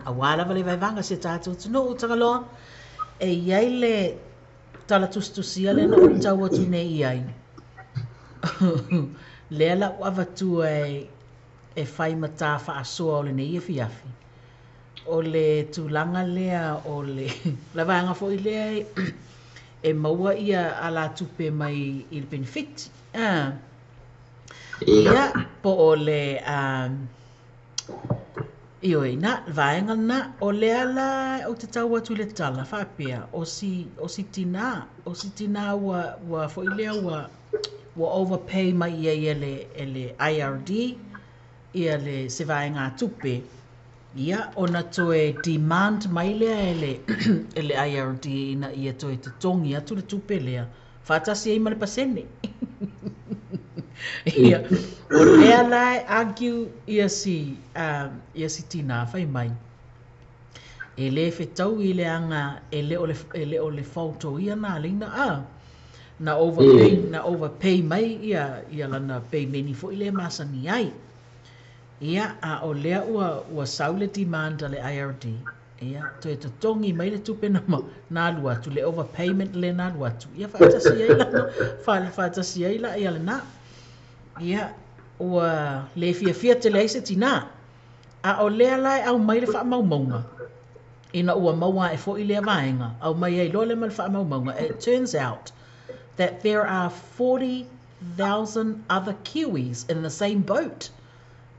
A: a wala vale vai vanga se tātou tunu o tangaloa, e iai le tala tustusia le na o tau atu nei iai. Le ala wava tu e whai mata wha asoa o le nei e fiafi. O le tūlanga lea o le lawanga fo i lea e maua ia ala tupe mai i le benefit. Ia po o le io e na vaenga na o le ala o te tau atu le tala whapea o si tina wa fo i lea wa overpay mai ia ele IRD ia le se vaenga tupe. Ia ona toe demand mai lea ele IRD ina ia toe te tongi atu le tupe lea. Whatasi e male pasene. Ia, o lea lai argue ia si tina whai mai. E le whetau i le anga e le o le photo ia na leina na overpay mai ia lana pay meni fo i le masani ai. Ia a o lea ua saule demand le IRD. Ia toe te tongi mai le tupe na lua tu le overpayment le na lua tu. Ia whaatasi ai la ia le na. Ia ua le fia te leise tina. A o lea lai au mai le wha maumaunga. Ina ua maua e fo i lea vaenga. Au mai ei lo le mal wha maumaunga. It turns out that there are 40,000 other Kiwis in the same boat.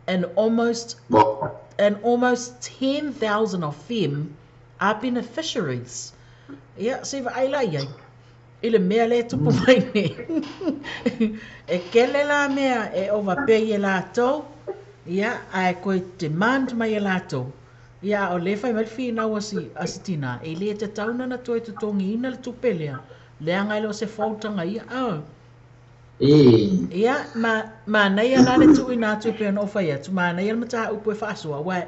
A: And almost 10,000 of them are beneficiaries. Ia, se va ai lai ai. Ile mea le tupu mai ne. E kele la mea e overpay e lātou. Ia, ai koe demand mai e lātou. Ia, o le whai malwhi nau asitina. E le te tauna na toi tutongi ina le tupelea. Le angai lo se fautanga ia. Ia, ma nei ala le tu ina tu pe no fai atu. Ma nei ala mata upo e whaasua. Wai,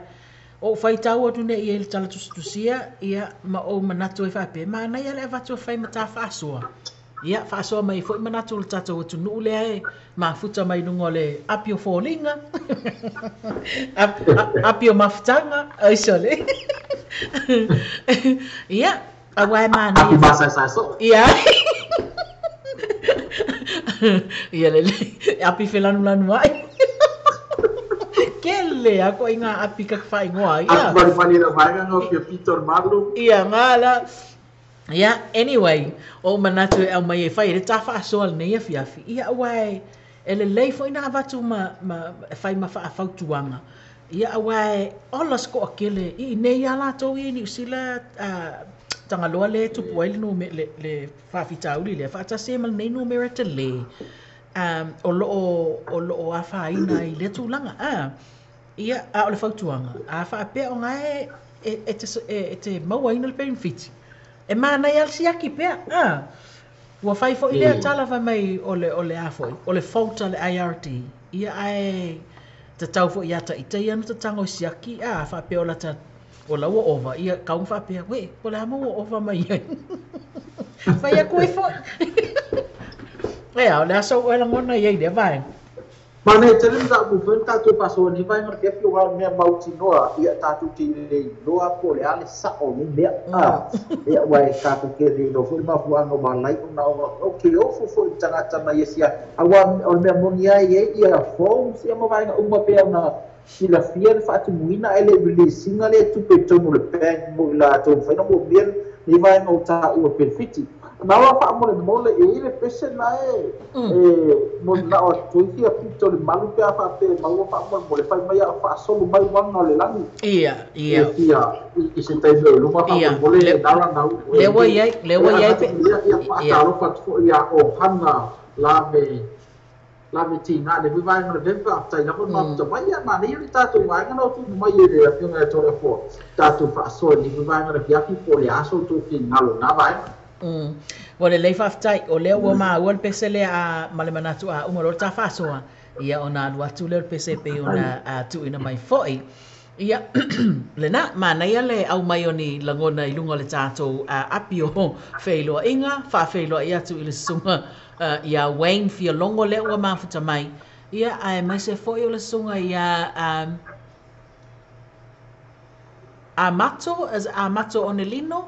A: o whai tau atu ne i e le tala tustusia. Ia, ma o manatu e whape. Ma nei ala e watu e whai mata whaasua. Ia, whaasua mai fo i manatu le tatou atu nuu lea e. Ma futa mai nungo le apio fōlinga. Apio mafutanga. Aiso le. Ia, a wai ma nei.
B: Api masa saso.
A: Ia. Ia le api whelanu ai. Kele, ako inga api kakwhai ngoa. Ia.
B: Aku bari na vaenga ngau pia Peter Marlu.
A: Ia, ngala. Ia, anyway, o manatu e au mai e whai, re ta whaasoa nei a fiafi. Ia, wai, ele lei fo ina avatu whai ma whaafautuanga. Ia, wai, ola sko akele, i nei ala tau i ni usila tangaloa le tupu ai le whaafitauli le whaatase mal nei numera te le. O loo a whaina i le tūlanga. Ia, o le whautuanga. A whaapea o ngai e te maua ina le benefit. E mana i alsiaki pea. Ua whai fo i lea talawa mai o le afoi. O le fauta le IRD. Ia ai te tau fo i ata i te ianu te tango siaki. Whaapea o la ta o la ua ova. Ia kaung whaapea. We, o le ama ua ova mai ai. Whai a koe fo. Ea, o le asa o elangona i ei le vai.
B: Mana e tere mta kufen tātou paso ni vai ngar kepi wa mea mauti noa ia tātou te le noa po le ale sa o ni mea. Ia wai tātou ke le no fo ma fuanga o malai o na o ke o fo tangata na iesia. Awa o mea moni ai e ia fo sia mo vai na uma pe na sila fier fa tu muina ele releasing le tu pe tonu le bank mo la to fa no mo bien ni vai no ta o perfetti. Nawa fa mole e ile pese na mo na o tuiki a pito le malu pe fa pe malu fa mole fa mai fa solo mai wanga le langi ia i se tai le luma fa mole le dara na
A: le wa ye pe
B: ia fa fo ia o hana la me tinga le vai ngale vempa tai na ma to mai ma ni ta tu mai ngano tu mai le a pinga to le fo ta tu fa so ni vai ngale via ki po le aso tu ki ngalo na vai.
A: Wale lei whaftai o leo ua maa ua pese le a malemanatu a umaro ta whasoa. Ia o nā lua tu leo pese pe o na tu ina mai foi. Ia le na mana ia le au mai o ni langona i lunga le tātou api o whailoa inga. Whawhailoa ia tu i le sunga ia Wayne fia longo leo ua mafuta mai. Ia ai mai se foi o le sunga ia a mato o ne lino.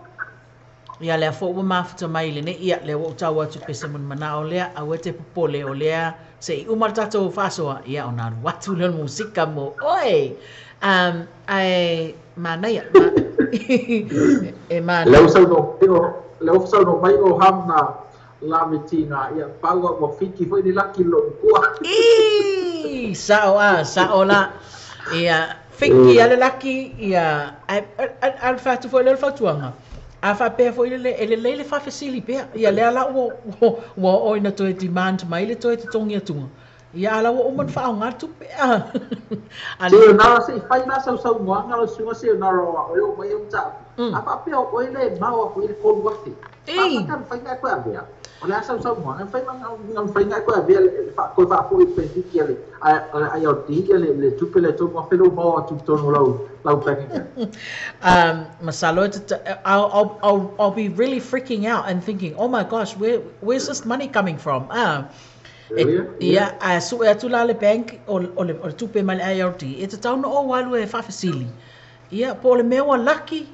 A: Ia lea fo ua mafuta mai le ne ia le o tau atu pese mun mana o lea a wete popole o lea se I umar tatou whasoa ia o nā watu le musika mo oi ai manaia e mana
B: leo sau no mai o hamna la mitinga ia paua o fiki foi ni laki lo kua
A: sao la ia fiki ale laki ia al fatu foi le fatuanga a fa pe foi le fa facili pe ia le ala o ina to demand mai le to tongia tunga ia ala o man fa nga tu pe
B: ale na se fai na sau nga lo sunga se na ro o mai um ta a fa pe o le ma o le ko wati a kan fai nga kwa bia olha sau nga fai nga fai nga kwa bia fa ko fa foi pe ki ale ai o ti le tu pe le to mo felo mo tu to no lau packing
A: Masalo, I'll be really freaking out and thinking, oh my gosh, where's this money coming from? Yeah, so e tula le bank o le tupe mal IRT. E te tau no o walu e whawhasili. Ia, po le mewa laki,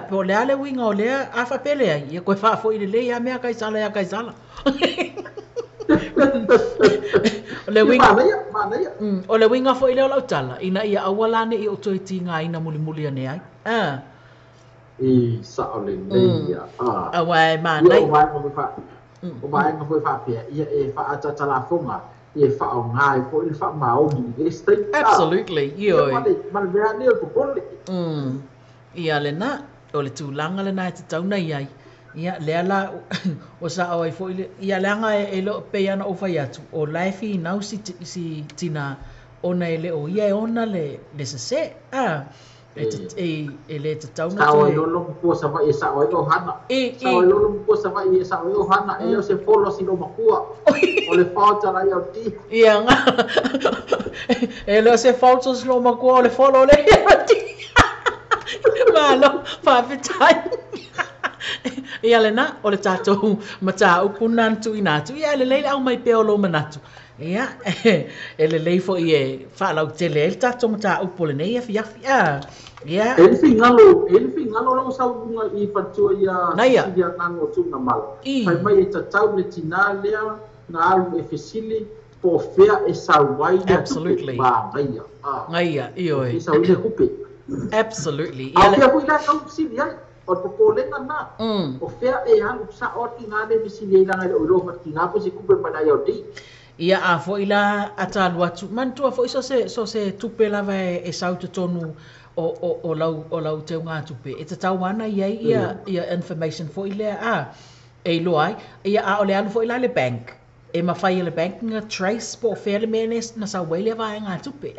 A: po le ale winga o lea, a whapele ai. Ia koe whafo I le le, ia mea kaisala, ia kaisala. O le winga fo I leo lau tala, ina ia awalane I o toi tinga ina muli ane ai.
B: I sao le leia.
A: Awai manai.
B: O mai nga foi fa pia, ia e fa ata tala fonga, ia fa o ngai po I fa mau ni estate.
A: Absolutely. Yo.
B: Man vera ni o pole.
A: Ia le na, o le tūlanga le na te tauna iai. Ia le ala o sa o ai fo ia langa e lo pe ana o fai atu o laifi nau si tina ona ele o ia ona le se e le te tauna
B: to e lo po sa vai sa o lo hana sa o lo po sa vai sa o lo hana e o se folo si lo makua o le falta la ia ti
A: ia nga e lo se falta si lo makua o le folo le ia ti malo fa fitai ia le na o le tātou mata upu nantu I nātu ia le leile au mai pe o lo manatu ia e le lei fo I e whaalau tele e le tātou mata upu le nei e fiafi ia
B: e ngalo lo sa bunga I fatua ia sidia nango tunga mal fai mai e tatau le tina lea na alu e fesili po fea e sawai
A: absolutely ngaia io e
B: sa ule kupe
A: absolutely
B: ia le pu ila kau sili ai o po le na o fea e anu sa o tinga le misili ila ngai o lo fa tinga po se kupe mana ia di
A: ia a fo ila atalu atu mantua fo so se tupe lava e sautu tonu o lau te ngā tupe e te tau ana ia information fo ila e lo ai ia a ole alu fo ila le bank e mawhai le bank nga trace po fea le menes na sa wele vai ngā tupe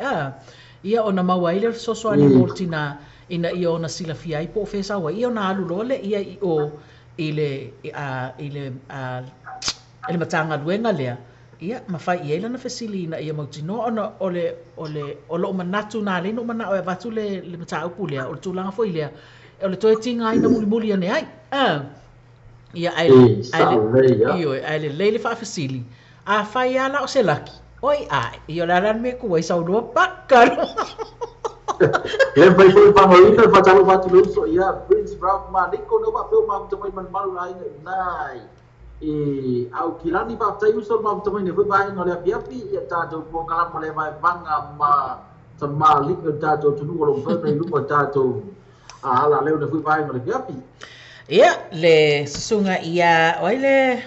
A: ia o na mawaile so ani moltina ina I ona sila fiai po fesa wa I ona alu lole ia I o ile matanga luenga lea ia mawhai I eila na fesili ina ia mautino ona o lo manatu na le no mana o e watu le mata upu lea o le tūlanga fo lea o le toe tinga ina muli ane ai ia aile leile wha fesili a whai ala o se laki oi ai I o la ran me kuwa I saunua pakaro
B: ele vai foi favorito para fazer o bate so ia Prince Brown Manico no va pelo mal também malu lá nai e ao kilani va tai uso mal também ne vai no le piapi ia ta do po kala mo le vai banga ma sama liga ta do tu no lo fa no lu ta do ala le ne vai no le piapi
A: ia le sunga ia oile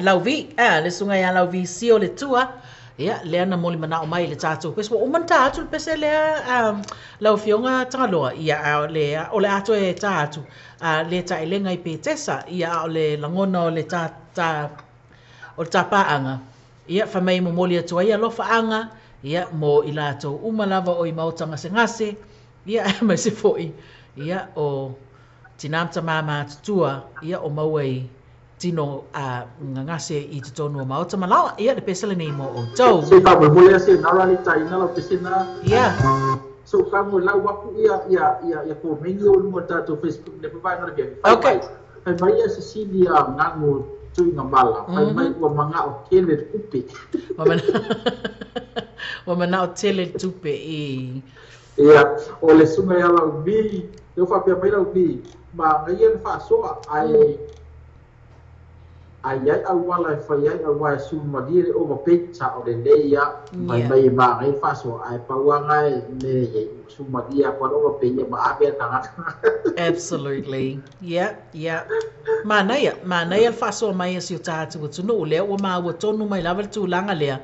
A: lauvi le sunga ia lauvi si o le tua ia le ana moli mana o mai le tātou pes o man tātou pes le lau fionga tangaloa ia le o le ato e tātou le ta elenga I petesa ia o le langona o le o le tapaanga ia fa mai mo moli atu ia lo faanga ia mo I lato umalava o I mautanga se ngase ia mai se foi ia o tinamta mama tutua ia o mawai tino ngase I te tonu o mauta malawa ia le pesele nei mo o tau
B: se ka mo mole se na rali tai na lo pesena
A: ia
B: so ka mo la wapu ia ko mengi o mo ta to Facebook le pa na ke
A: okay
B: ai mai ia se silia ngango tui ngambala ai mai ko manga o kele kupi
A: o mana o tele tupe ia
B: o le sunga ia la bi eu fa pe mai bi ma ngai fa so ai ai au wala fa ai au wa su ma di o ma pe cha o de ya mai mai ma ngai fa so ai pa wa ngai ne su ma di ya kwa o pe ma a be ta
A: Absolutely. Yeah. Mana ia fa so mai si ta tu no le o ma o tonu mai lava tu langa le.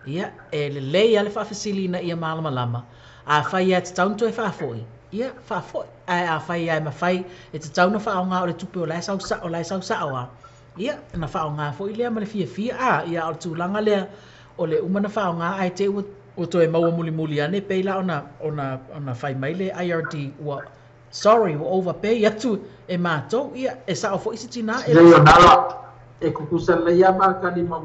A: Yeah, le ia le fa facilina ia malama. A fa ia te taunto e fa foi. Ia fa foi. A fa ia ma fai e te tauna fa nga o le tupe o lai sau sa o. Ia na fa nga foi le ma le fia a ia o tu langa le o le umana fa nga ai te o to e mau muli ane pe la ona fai mai le IRD wa sorry wa overpay atu e mato ia e sa o foi sitina
B: e le nala e kukusa le ia ma ka ni ma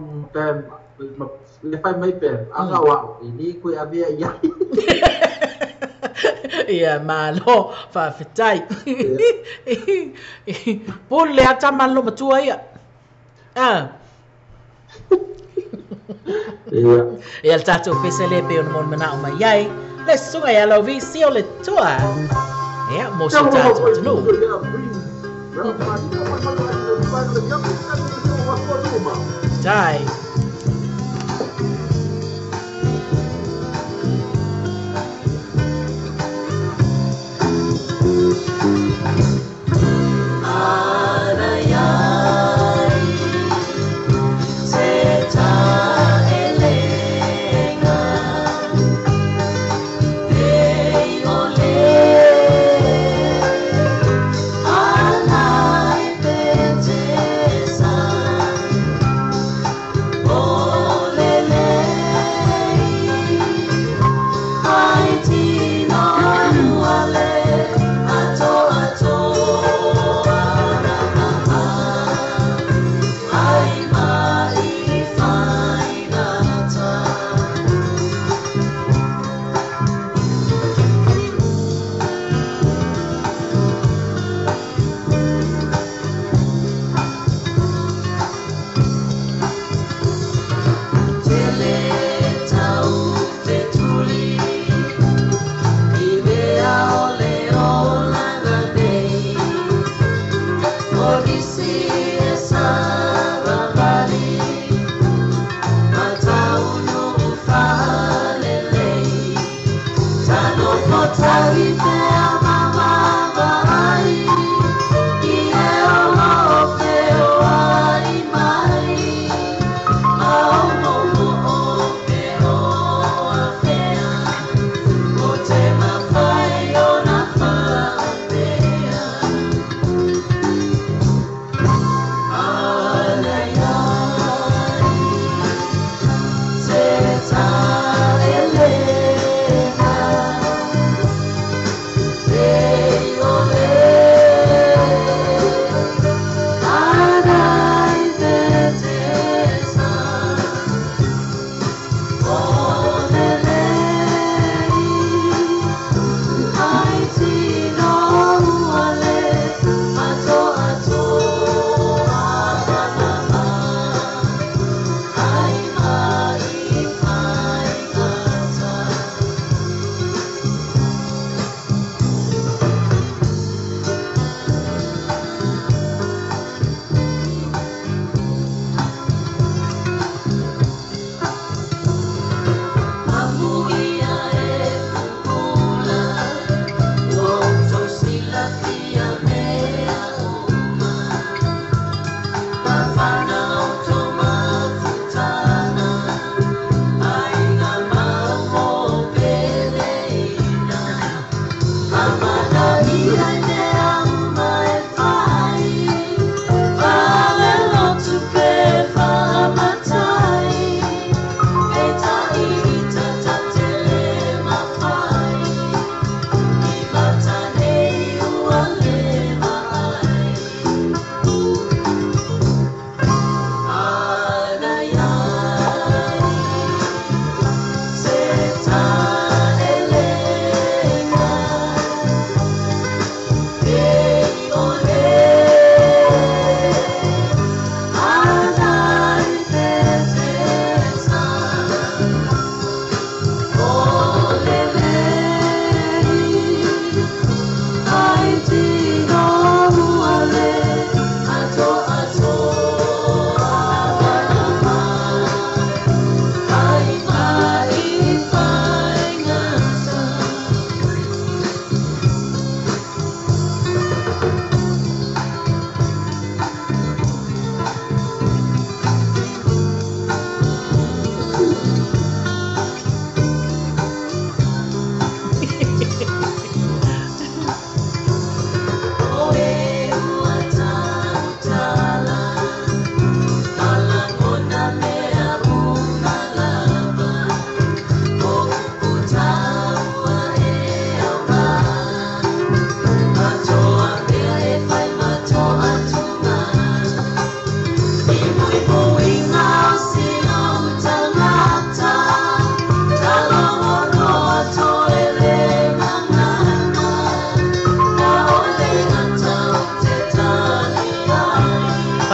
B: le fai mai pe anga wa ini ko ia via ia
A: ia malo fa fitai pol le ata malo matua ia ia tato pesele pe on mon mana o mai ai le sunga ia lo vi si o le tua ia mo so tato no dai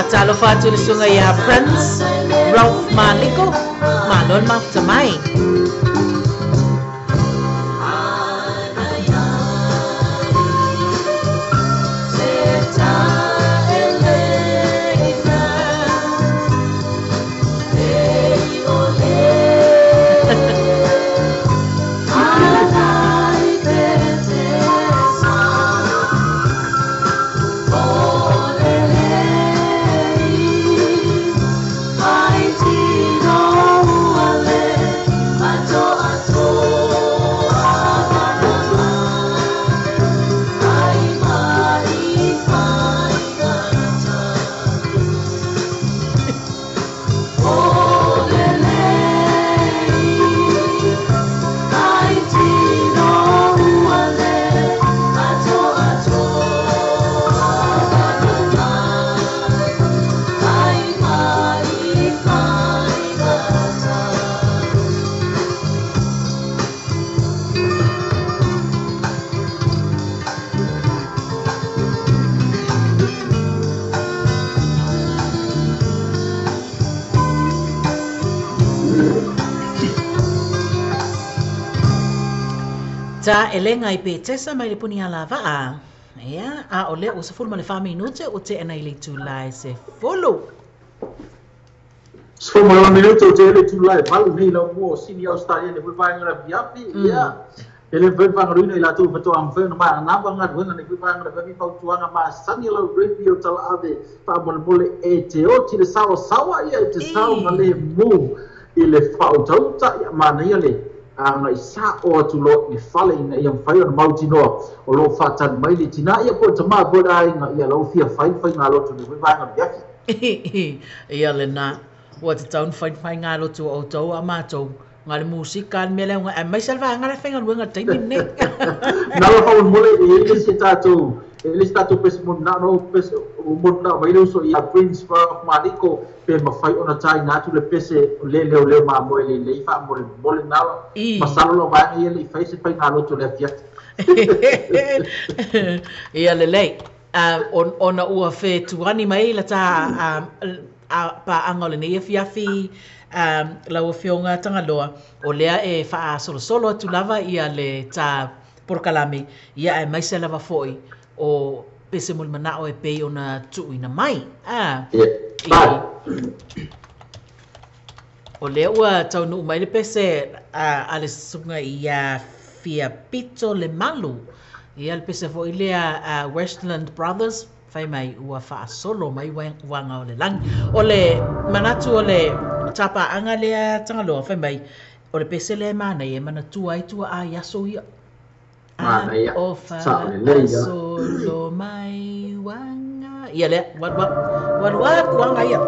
A: Fatalo fatu le sunga ia Prince Ralph Maliko malon maftamai. Ta elenga I pe tesa mai le puni ala va ia a ole o se fulma le 5 minute o te ana ile tu lai se follow
B: So my minuto te le tu lai balu nei la mo sini Australia le vai ngara biapi ia ele vai pangaruina ila tu beto am fe ma na ba ngat wena ne vai ngara bi pau tuanga ma sani la radio tal ave pa bol bol e te o ti le sawa ia te sawa ma le mo ile fau tau ta ma na ia le ngai sa o tu lo I fale ina ia fai ona mautino o lo fatan mai le tina ia po tama po dai nga ia lo fia fai nga lo tu le vai ngara biapi
A: ia le na o te taun fai ngā lotu o tau a mātou ngā le musika me leo ngā mai salva ngā le whenga luenga taimi ne
B: na lo hau mole ele se tatou pes mo na no pes mo na vai lo so ia Prince Maliko pe ma fai ona tai na tu le pese le ma mo le fa mo le na ma salo lo vai ele fai se fai ngā lotu le fiat
A: ia le lei ona ua fe tuani mai la ta pa angole ne fiafi la o fionga tangaloa o lea e fa solo tu lava ia le ta porkalame ia e mai se lava foi o pese mul mana o e pe ona tu ina mai o lea ua tau nu mai le pese ale sunga ia fia pito le malu ia le pese foi lea Westland Brothers fai mai ua fa solo mai wanga o le lang o le manatu o le tapa anga lea tangaloa fai mai o le pese le mana e manatu ai tua a yaso ia o fa solo mai wanga ia le what wanga ia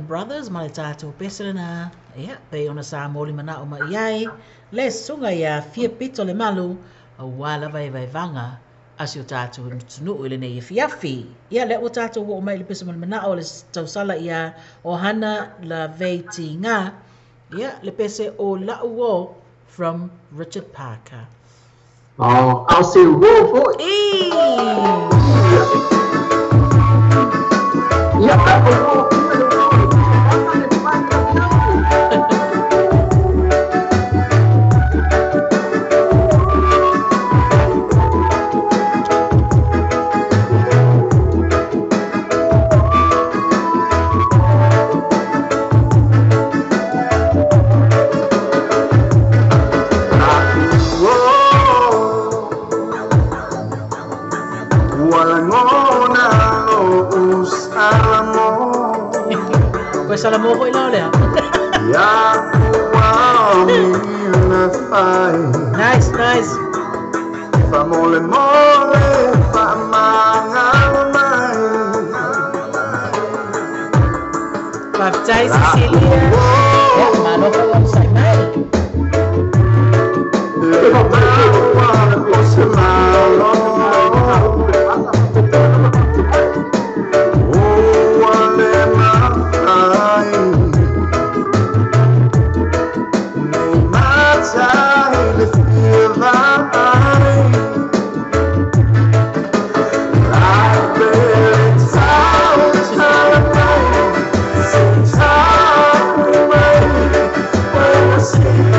A: Brothers, ma le tātou peselena, ia, pe ona sa moli mana o ma iai, le sunga ia fia pito le malu, a wala vai vai vanga, asi o tātou tunu ile ne fiafi. Ia le o tātou o mai le peselena mana o le tausala ia o hana la veiti ngā, ia, le pese o la uo from Richard Parker.
B: Oh, I'll say whoa boy. Yeah,
A: Salam mo ko ilaw le. Nice, nice.
D: Famole mole, famangalmai.
A: Baptize Cecilia. Ya, malo ko ang saymay.
D: See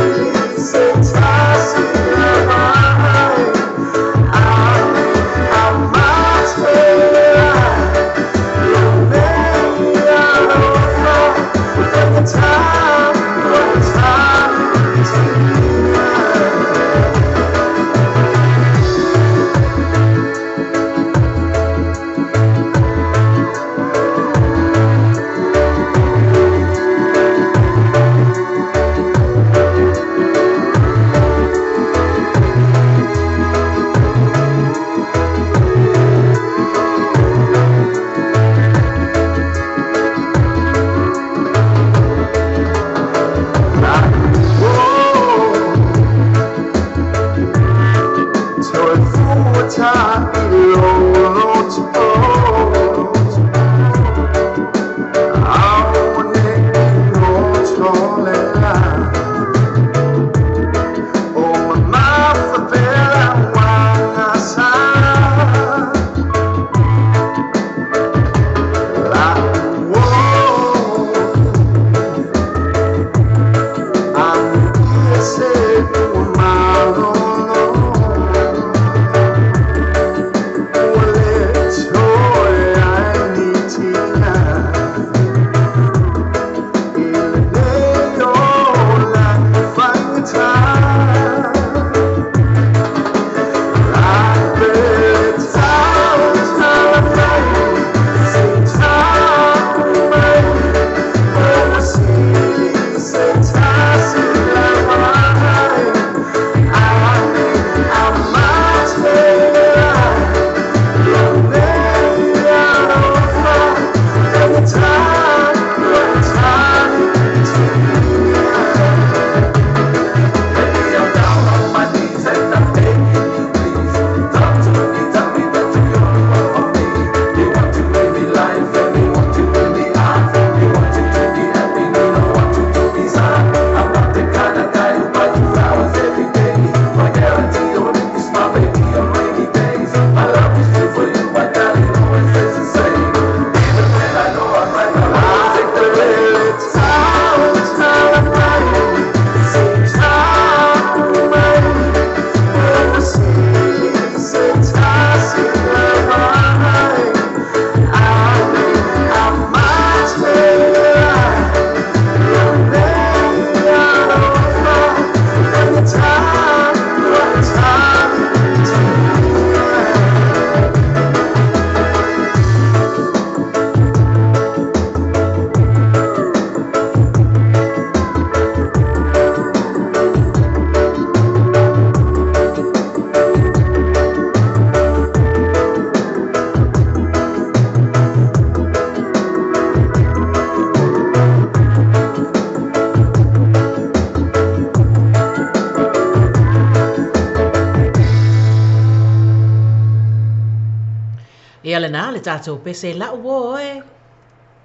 A: le na le tatou pese la wo e.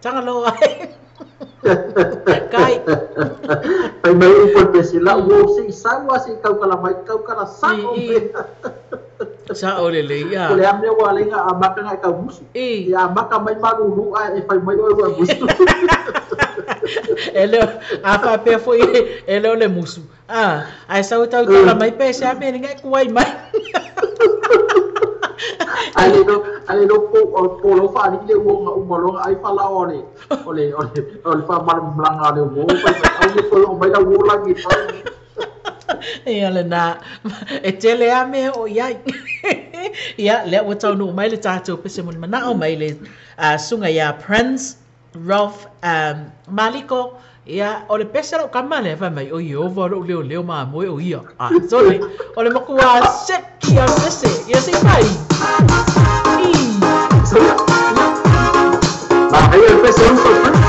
A: Tanga lo ai. Kai.
B: Pai mai upo pese la wo si sawa si kau kala mai kau kala sako.
A: Sa ole le ya.
B: Ole amne wa le nga amaka nga kau musu. Ya amaka mai maru lu ai pai mai o musu.
A: Ele apa pe foi ele ole musu. Ai sa utau kala mai pese a me nga kuai mai. Ale no po lo fa ni le wo nga umalo ai fa la ole fa mar blanga le wo pa au ni ko mai la wo la ki fa ale na e tele a me o ia ia le o tau no mai le tatou pese mo mana o mai le sunga ia Prince Ralph Maliko ia o le pese ro kamale fa mai o yo vo ro leo ma mo o ia sorry o le makua seki a pese ia se mai
B: ahí empezó un sorpresa.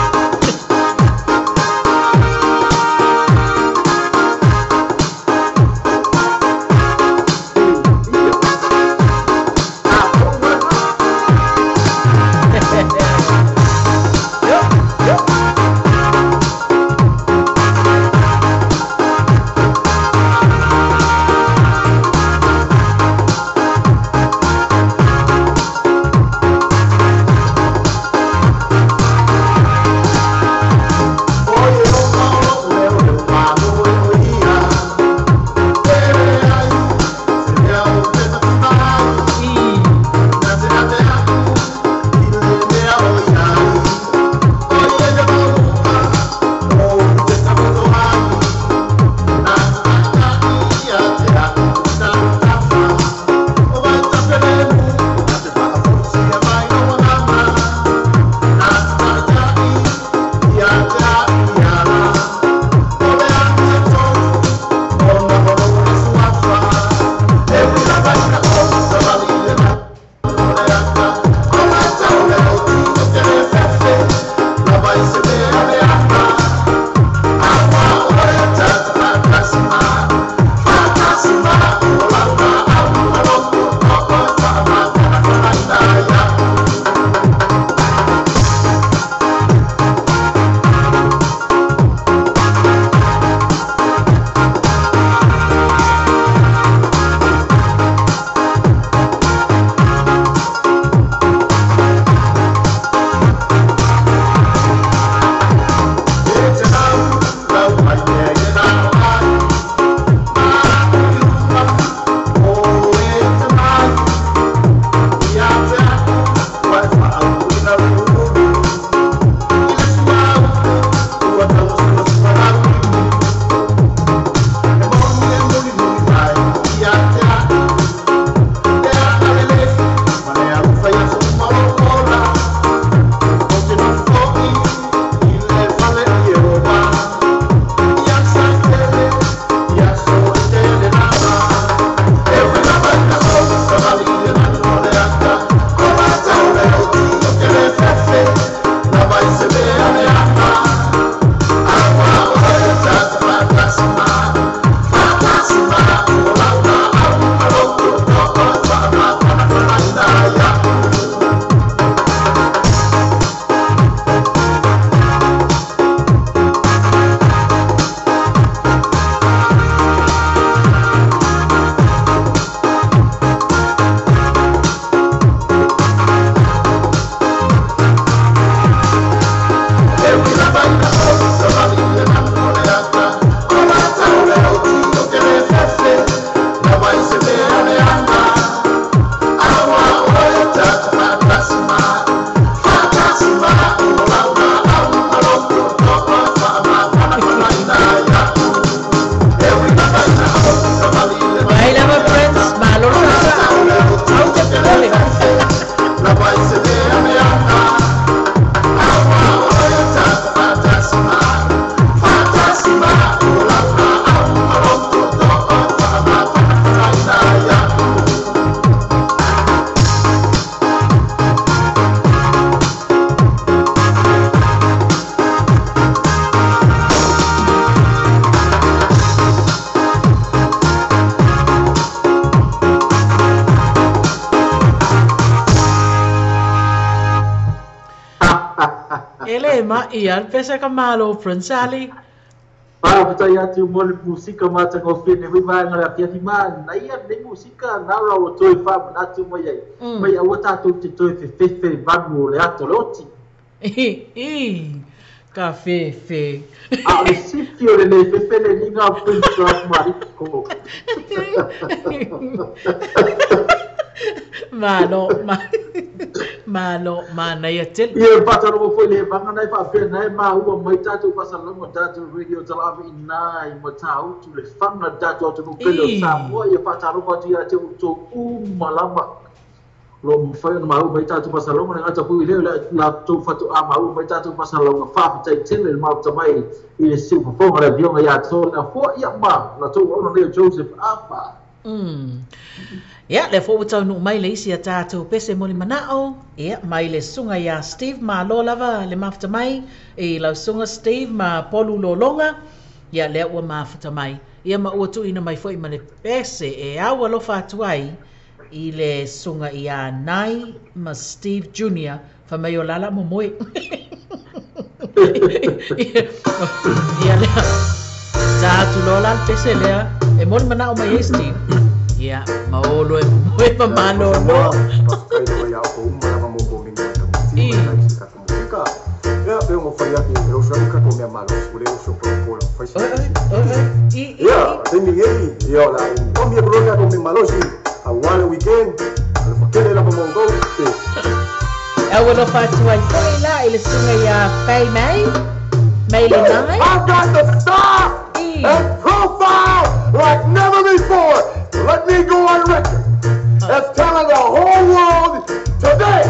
A: Ele ma ian pesa ka malo Fransali.
B: Betul ya tu mol musika macam kopi ni memang ada tiap iman. Naya ni musika nara waktu itu na tu maya. Maya waktu tu fefe bagu le ato loti.
A: Fefe.
B: Sitio le fefe le ninga punto mariko.
A: Malo naya tel.
B: Ia pasal mo foi le banga nai fa pe nai ma u mai tatu pasal mo tatu radio talavi nai mo tau tu le fanga tatu tu pelo sa mo ia pasal mo dia tu malama lo mo foi no mau mai tatu pasal mo nga tu ile la tu fatu a mau mai tatu pasal mo fa tai tel le mau tamai ile si po fo ra dio ya so na fo ia ma la tu ono le Joseph apa.
A: Ya, le fo tau no mai le isi tātou pese moli manao. Ya, mai le sunga ya Steve ma lo lava le mafta mai. E lau sunga Steve ma polu lo longa. Ya, le ua mafta mai. Ia ma ua tu ina mai foi ma le pese e awa lo fatuai i le sunga ia nai ma Steve Jr. Fa mai o lala mo moi. Ia le tātou lo lal pese lea. E moli manao mai e Steve. Ya, maolo e moi pa manolo.
D: Paskai de vai ao uma na mo ko minga ta. Ka ko música. Ya, eu mo faria que eu só nunca com minha mala, o eu sou por faz. Ya, tem ninguém. E olha, com minha broca com minha mala hoje. A one weekend. Al fakele la mo go.
A: Awalo fatu ai foi lá, ele sunga ya pai mai. Mai le nai.
D: I've got the stop and profile like never before. Let me go on record as telling the whole world today,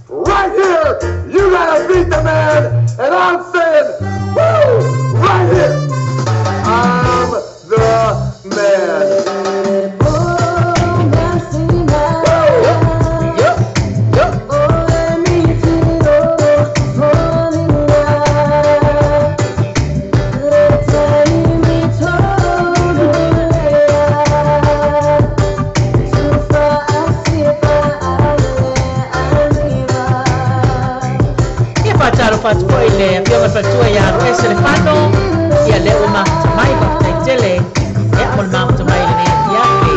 D: right here, you gotta beat the man, and I'm saying, woo, right here, I'm the man.
A: Fatu ile pia fatu ya pesa le pano ya le uma mai ba tele ya mol mam to mai ne ya fi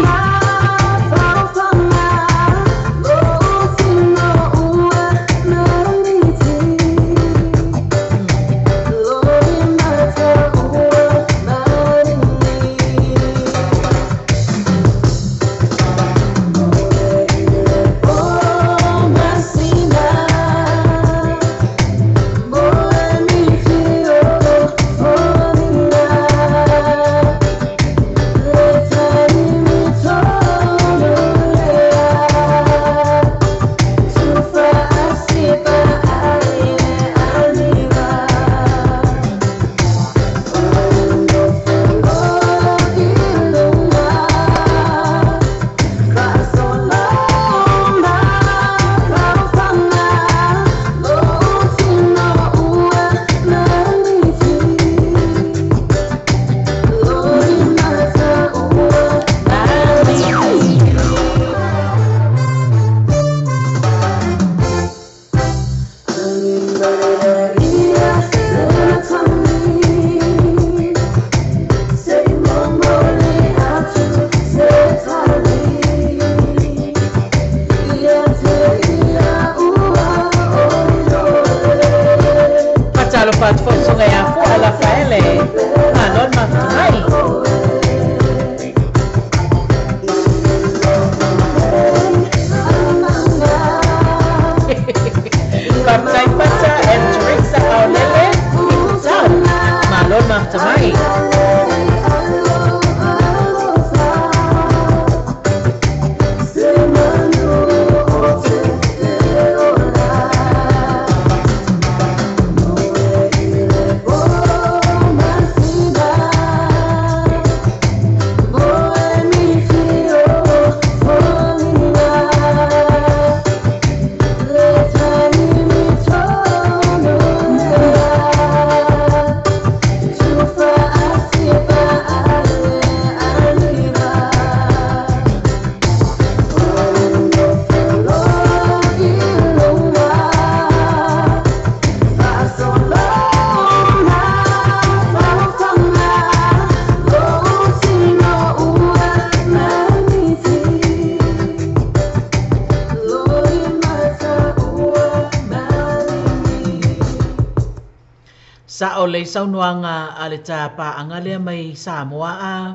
A: sa o le saunoanga a le tāpaanga lea mai Samoa a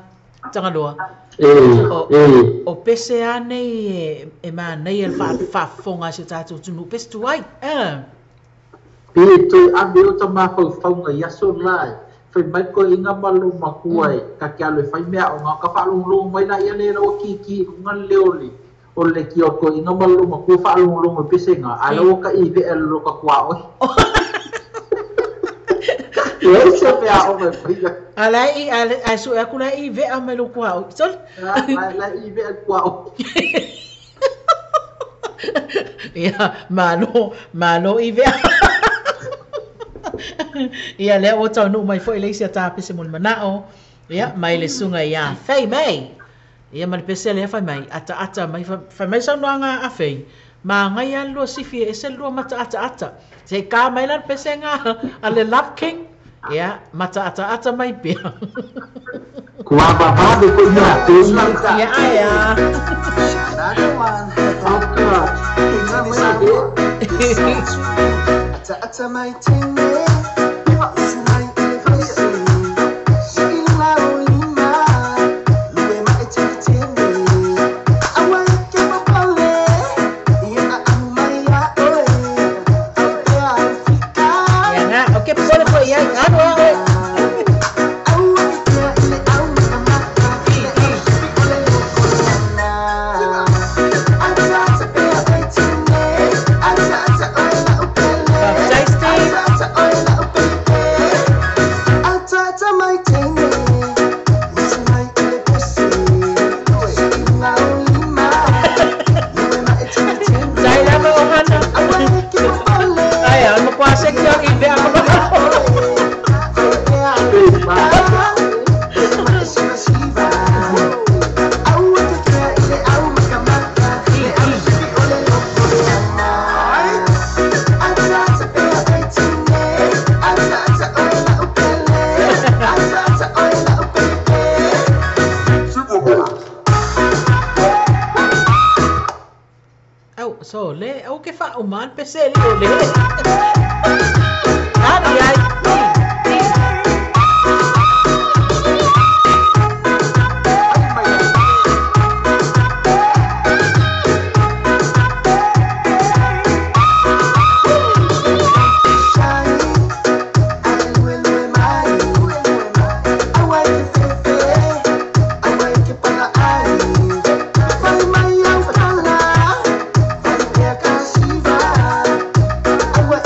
A: tangaloa. O pese anei e mānei e whaafonga se tātou tunu pese tu ai.
B: Pito ame o ta mawhauwhaunga yaso lai. Whai mai ko inga malu makuai ka kia le whai mea o ngā ka whaalunglungu mai na ia le rau ki unga leoli. O le ki o ko inga malu maku whaalunglungu pese ngā. Ala o ka iwe e lo ka kua oi. Ia se mea o me whiga.
A: Alai ai su aku la iwe a me lo kua oi. Sol?
B: La iwe e kua oi.
A: Ia, malo iwe a. Ia lea o tau nu mai foi leisi a tāpese mo le manao. Ia, mai le sunga ia. Fei mai. Ia ma le pese lea fai mai. Ata mai. Fai mai sau noanga a fei. Ma ngai a lua sifi e se lua mata ata. Se ka mai lan pese ngā a le Love King. Ia, mata ata mai pia.
B: Kua babade ko ia.
A: Ia aia.
E: Ata mai tene.
A: So le o ke fa o man pese li o le. Ani ai.
E: What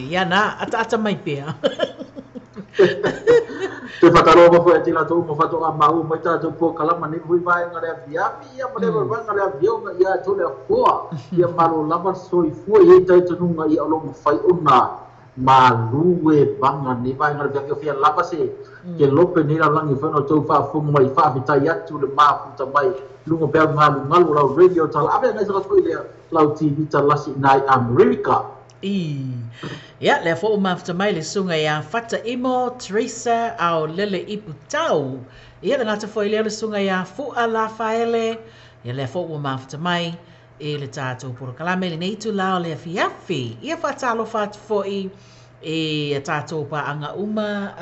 A: Ya na ata mai pia.
B: Te whakaro ma koe tila tō ma whatoa mau mai tātou pō kalama ni hui vai ngā rea viapi ia ma lewa vai ngā rea vionga ia tō lea fua ia maro lama soi fua i tai tanunga i alo ma whai una ma luwe banga ni vai ngā rea viapi lama se ke lope nira langi whano tō whaafunga mai whaafitai atu le maafuta mai lunga pēr ngalu ngalu lau radio tala awe ngai saka koe lea lau TV talasi nai Amerika.
A: Ya, le fo mafta mai le sunga ya fata imo Teresa au lele ipu tau. Ya le ngata fo le sunga ya fu ala faele. Ya le fo mafta mai e le tato por kalame le nei tu lao le fiafi. Ya fata lo fat fo e tato pa anga uma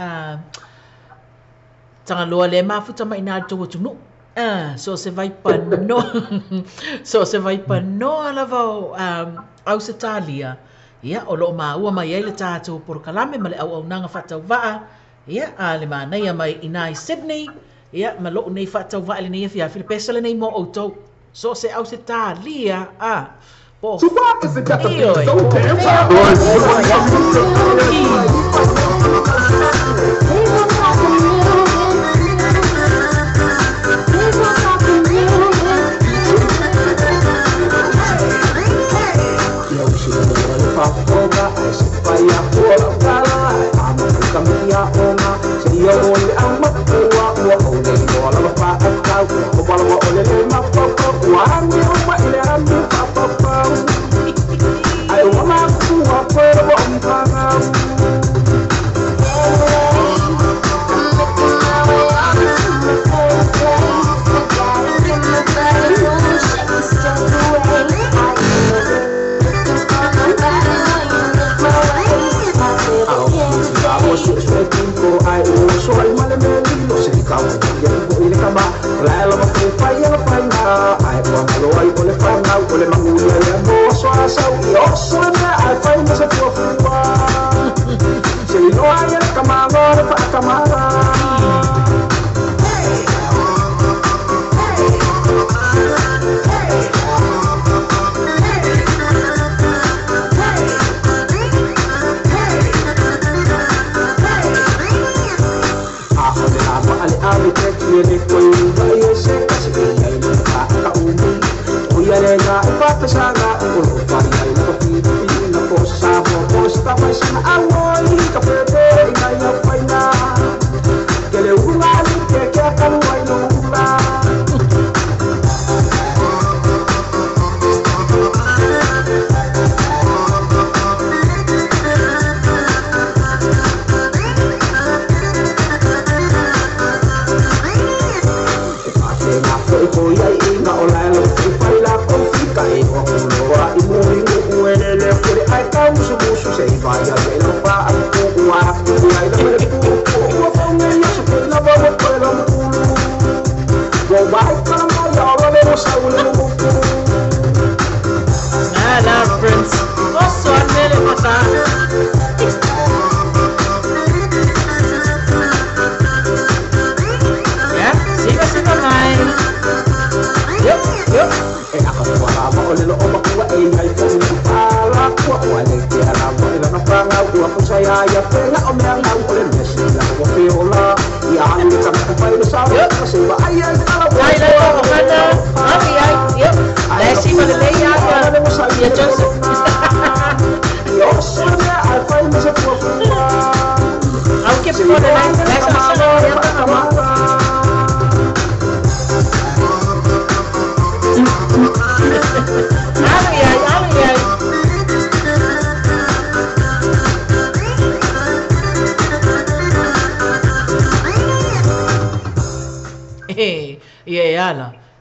A: tanga loa le mafuta mai na to tunu. So se vai pa no. So se vai pa no ala vo Australia. Ya, o lo maua mai ai le tātou por kalame ma le au nanga whatau waa. Ya, le mana ia mai inai Sydney. Ya, ma lo nei whatau waa le nei fia Filipesa le nei mo auto. So se au se tā lia po.
D: So why is it that the beat so damn Papoga, I said, Fire, Paul of Gala, I'm a Camilla Oma, say you're only a Matua, only all of a fat cow, or only my papa, one meal, my land, Papa. I want to walk for a long time. I was so I'm a man, no say come in the cama, Lala fire, I want to know I will find out what I'm doing, and so I saw I find myself so you know I am Kamara.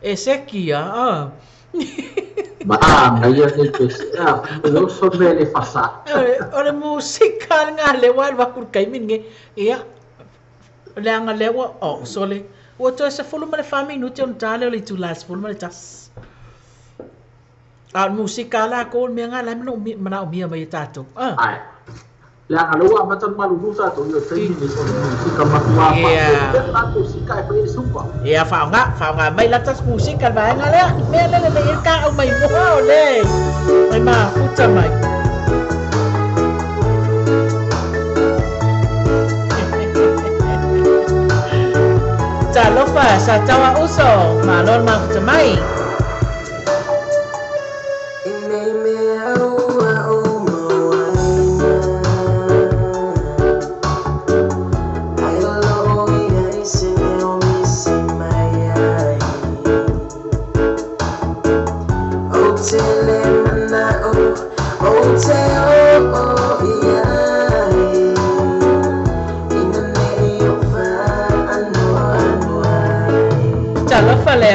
A: Ezekia,
B: aia nei pesa, lo so bene fasa.
A: Ora musika nga le wal va kur kai minge, ia. Le nga le wa sole. O to se fulu male fami no te on tale le tu las fulu male tas. Musika la ko me nga la no mana o mia mai tato.
B: Ai. La alua matan malu sa to yo sei ni so musika matua pa musika e pe supa
A: ya fa nga mai latas musika ba nga le me ka au mai mo le mai ma futa mai sa tawa uso, malon makutamai.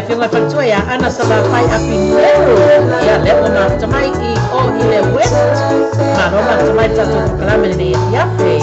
A: Finga fatua ya ana sala pai apinero ya lepo na tamai I o ile west na roma tamai tatu kalame ni ya fe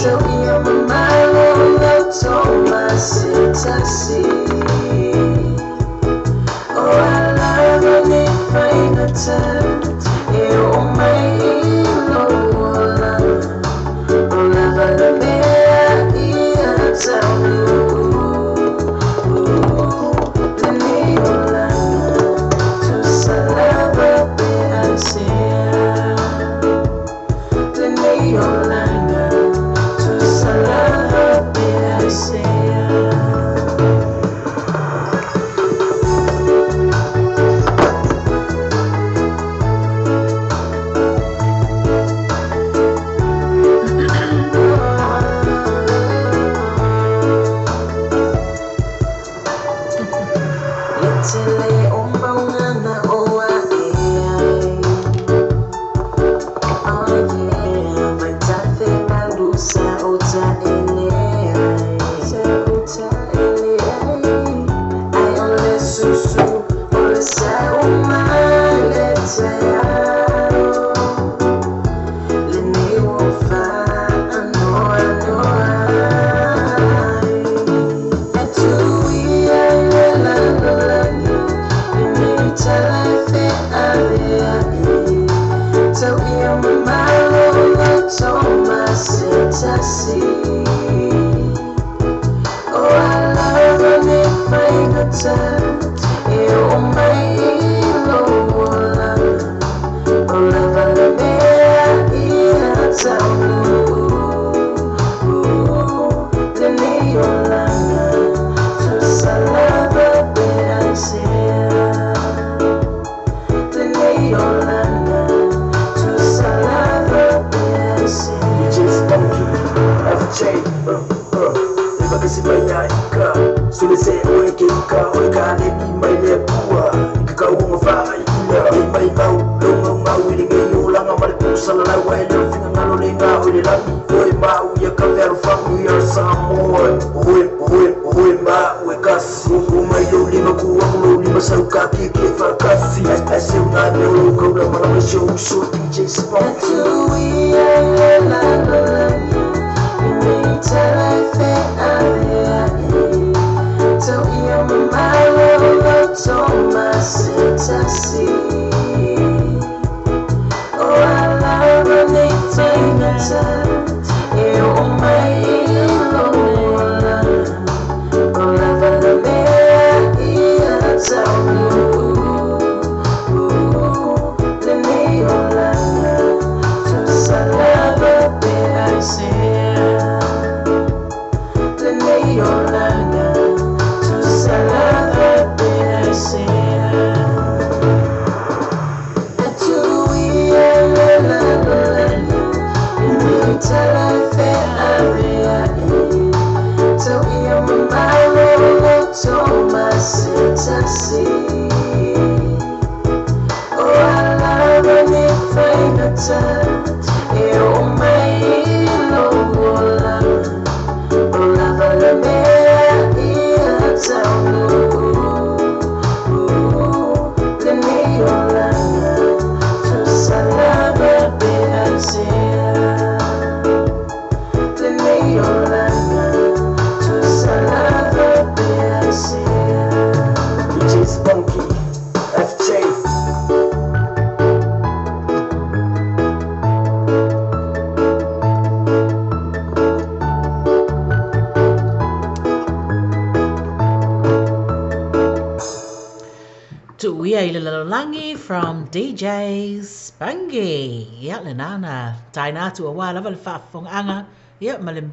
A: from DJ Spangy. Ya le nana tai na tu wa la val fa fong anga. Ya malim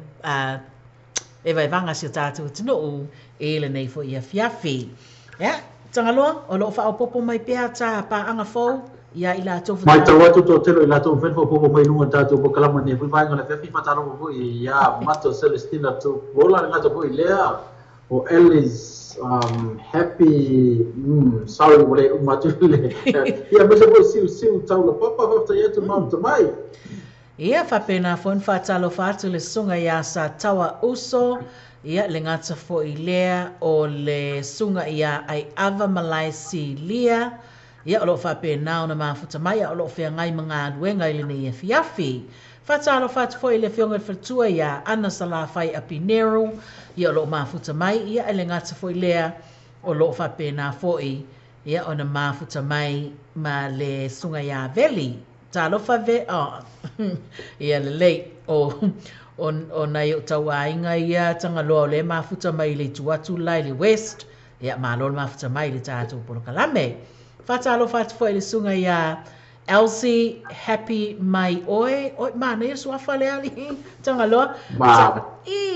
A: e vai vanga si tātou tino e le nei fo ia fiafi. Ia, tangaloa, o loo wha o popo mai pēa tā pa anga fau, ia i la tofu.
B: Mai tau atu tō telo i la tō whenfo popo mai lunga tātou po kalama ne fui vainga le whiawhi mataro po i ia mato Celestina tō rola ni ngata po i lea o Ellie's happy sorry wale umatu le ia mese po siu tau la papa hofta yetu mam tamai.
A: Ia whapena fon whatalo whatu le sunga ia sa tawa uso, ia le ngata fo i lea o le sunga ia ai ava malai si lia, ia o lo whapena o na mafuta mai, o lo whea ngai mga aduenga i le nei e fiafi. Whatalo whatu fo i le whionga whatua ia ana sa la whai a Pinero, ia o lo mafuta mai, ia le ngata fo i lea o lo whapena fo i, ia o na mafuta mai ma le sunga ia veli. Talo fave ia le lei o nai o tau ainga ia tanga loa le mafuta mai le tuatu lai le west ia malo le mafuta mai le tātou polo kalame. Whatalo whatu fo le sunga ia Elsie happy mai oi mana ia suafa le ali tanga loa.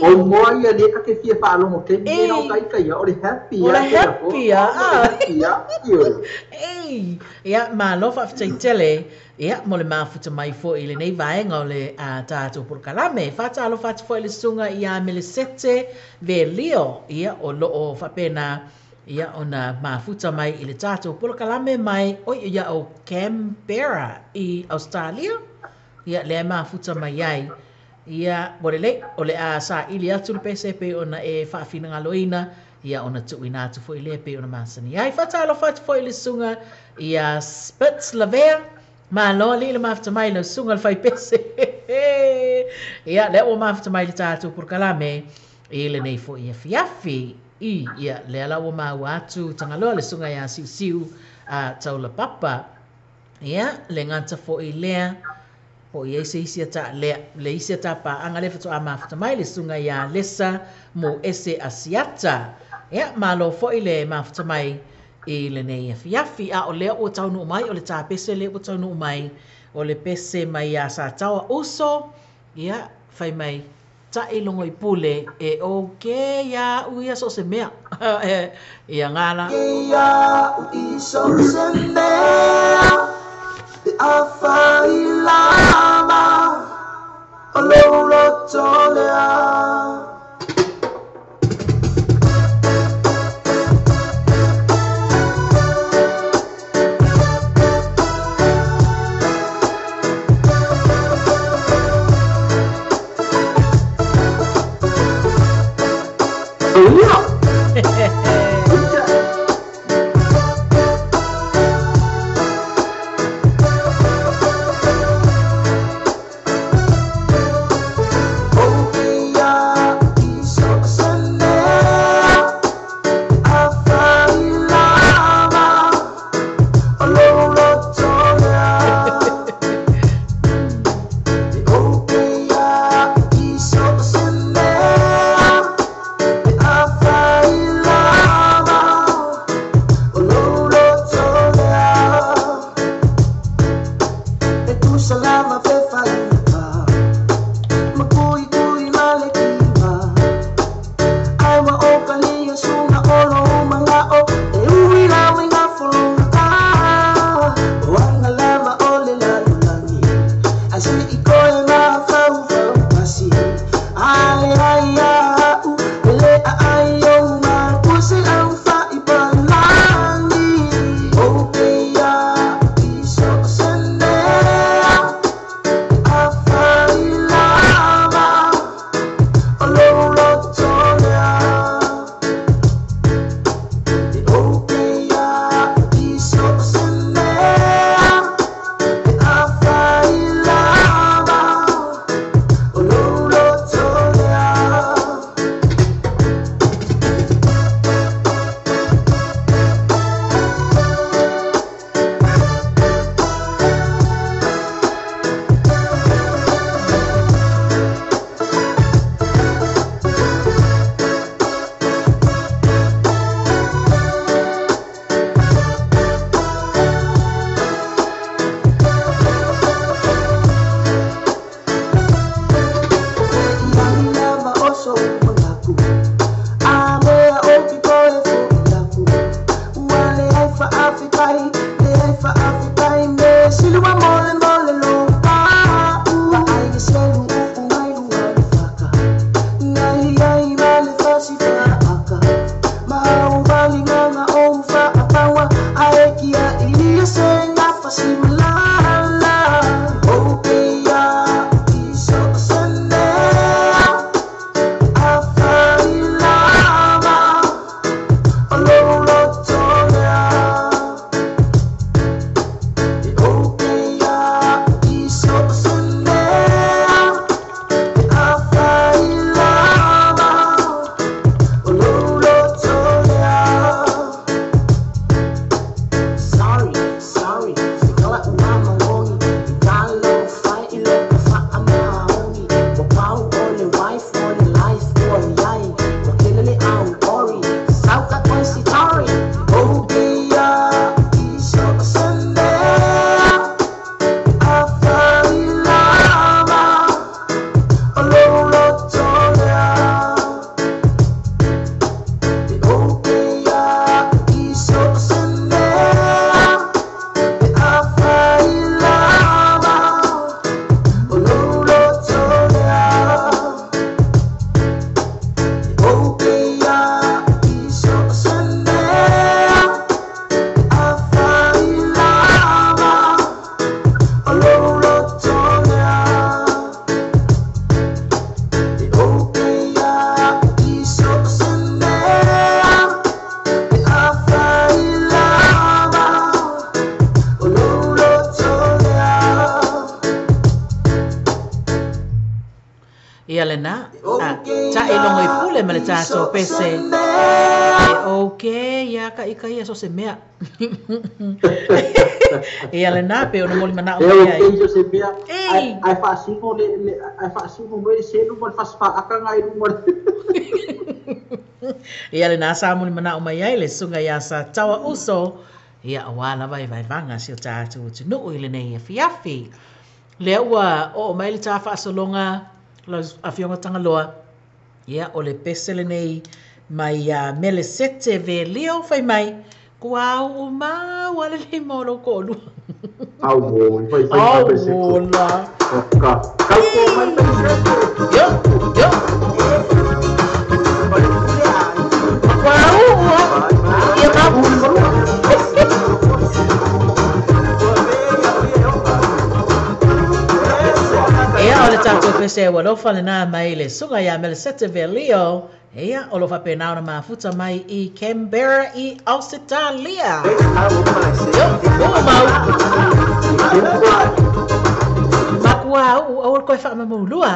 B: O moa ia le kake fia whaalongo ke me no kaika ia o le happy ia.
A: O le happy ia. Ia malo whaftai tele ia mo le mafuta mai fo i le nei vaenga o le tātou polo kalame. Whatalo whatu fo le sunga ia me le sete ve leo ia o loo whapena ia ona mafuta mai i le tātou polo kalame mai o ia o Canberra i Australia. Ia le mafuta mai ai. Ia borele o le a sa ili atu le pese pe ona e whaafina ngaloina. Ia ona tuina atu fo i le pe ona masani. Ai whatalo whatu fo i le sunga ia Spitzlavea. Ma loa li le mafuta mai le sunga le whai pese. Ia le o mafuta mai le tātou polo kalame i le nei fo ia fiafi. Ia le ala o mau atu tangaloa le sunga ia siu tau la papa. Ia le nganta fo i lea po ia se isia ta le isia ta pa anga le fatu a mafuta mai le sunga ia lesa mo ese asiata. Ia malo fo i le mafuta mai i le nei fiafi a o lea o tau nu mai o le tā pese le o tau nu mai o le pese mai a sa tawa uso. Ia fai mai ta e longo i pule e o ke ia uia so se mea ia ngana
E: Ia ui so se mea Te awha i lama O lo roto lea
A: Ia le na. Ta e longo I pule ma le tātou pese. Okay, ia ka ika ia so se mea. Ia le na pe ona moli mana o ia.
B: Okay, so se mea. Ai fasingo mo se no mo fasfa aka ngai mo.
A: Ia le na sa moli mana o mai ai le sunga ia sa tawa uso. Ia awala vai vanga si o tātou tu no ile nei fiafi. Le ua o mai le tā whaasolonga a fionga tangaloa. Ia o le pesele nei mai mele sete ve leo fai mai. Kua o ma wale le moro ko lu.
B: Au bo, fai pesete.
A: Au la.
B: Ka ko mai pesete.
A: Yo. Wow. Ia ma Ea o le tātou pese wa lofa le nā mai le sunga ia mele sete ve leo. Ea o lofa pe nao na mafuta mai I Canberra I Australia. Yo, mau. Makua au koe wha mamulua.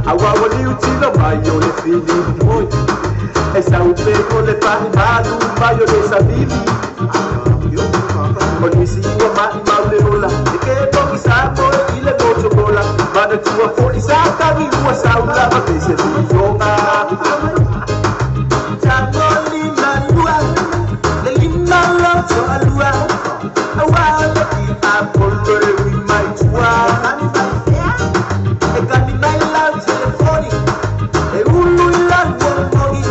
E: Awa liu tilo mayo le fili moi. Esa upego le pani malu mayo le sabili. Onisi wa mai maule rola. Ike toki sabo ile no chokola. Mana tua foli sata mi wa saula ma pese zonga. Jango lima lua. Le lima lo so alua. Awa le ki apolo we mai tua. E kani mai la telefoni. E ulu ila mongi.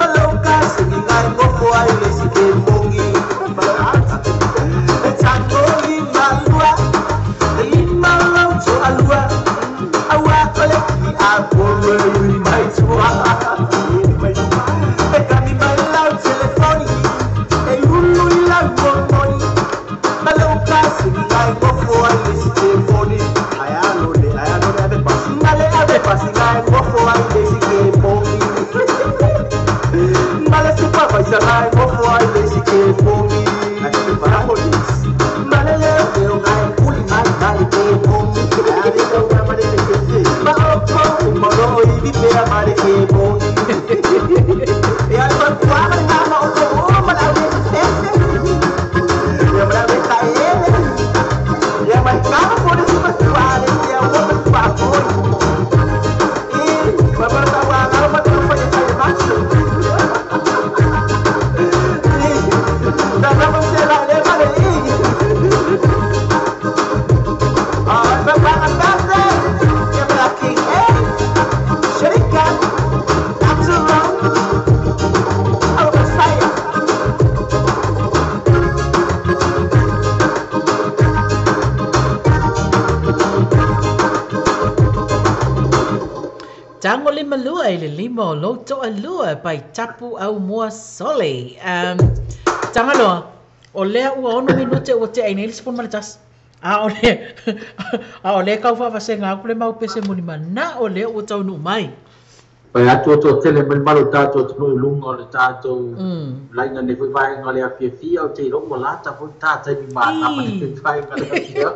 E: Aloka sigi ngai mofo ai le sike mongi. E tango lima lua. Le lima lo so alua. Awa le ki apolo we mai tua. E kani mai la telefoni. E ulu ila mongi. Aloka sigi ngai mofo ai le sike mongi. Ayano de ave pasi. Ngale ave pasi ngai mofo ai le sike mongi. Mala supervisor ngai mofo ai le sike mongi. Para police. Mala leo ngai kuli ngai ke mongi. Ari ko mare ke. Ma opo moro ibi pe mare ke mongi. E ai pa kwa na ma opo mala we tese. Ya mala we tae. Ya mai ka po de supervisor ya wo pa po. Ma ba ta wa na ma tu pa ya ma.
A: Tango lima lua ile limo lo to alua pai tapu au mua sole. Tangalo o lea ua ono minute o te aina ilis pon manatas. A ole kau fa fasenga aku le mau pese moni mana o lea ua tau nu mai.
B: Pai atu to tele mel malu tato tu lungo le tato. Laina ne foi vai ngale a fia o te rongo lata foi tata mi ma na ma ne vai ngale a fia.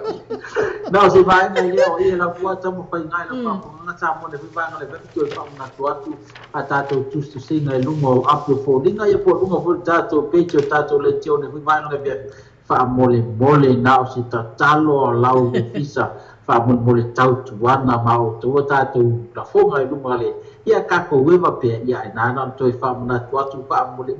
B: Não se vai ngai le o ia la puata mo pai ngai la pa na sa mo ne vai ngale ve tu pa na tuatu a tato Tues tu singa e lungo apu fo dinga ia po lungo fo tato pecho tato le tio ne vai ngale ve fa mole na o si tatalo lau fisa fa mole tau tuana ma o to tato la fonga e lungo le ia kako weva pe ia ina na toi fa na tuatu fa mole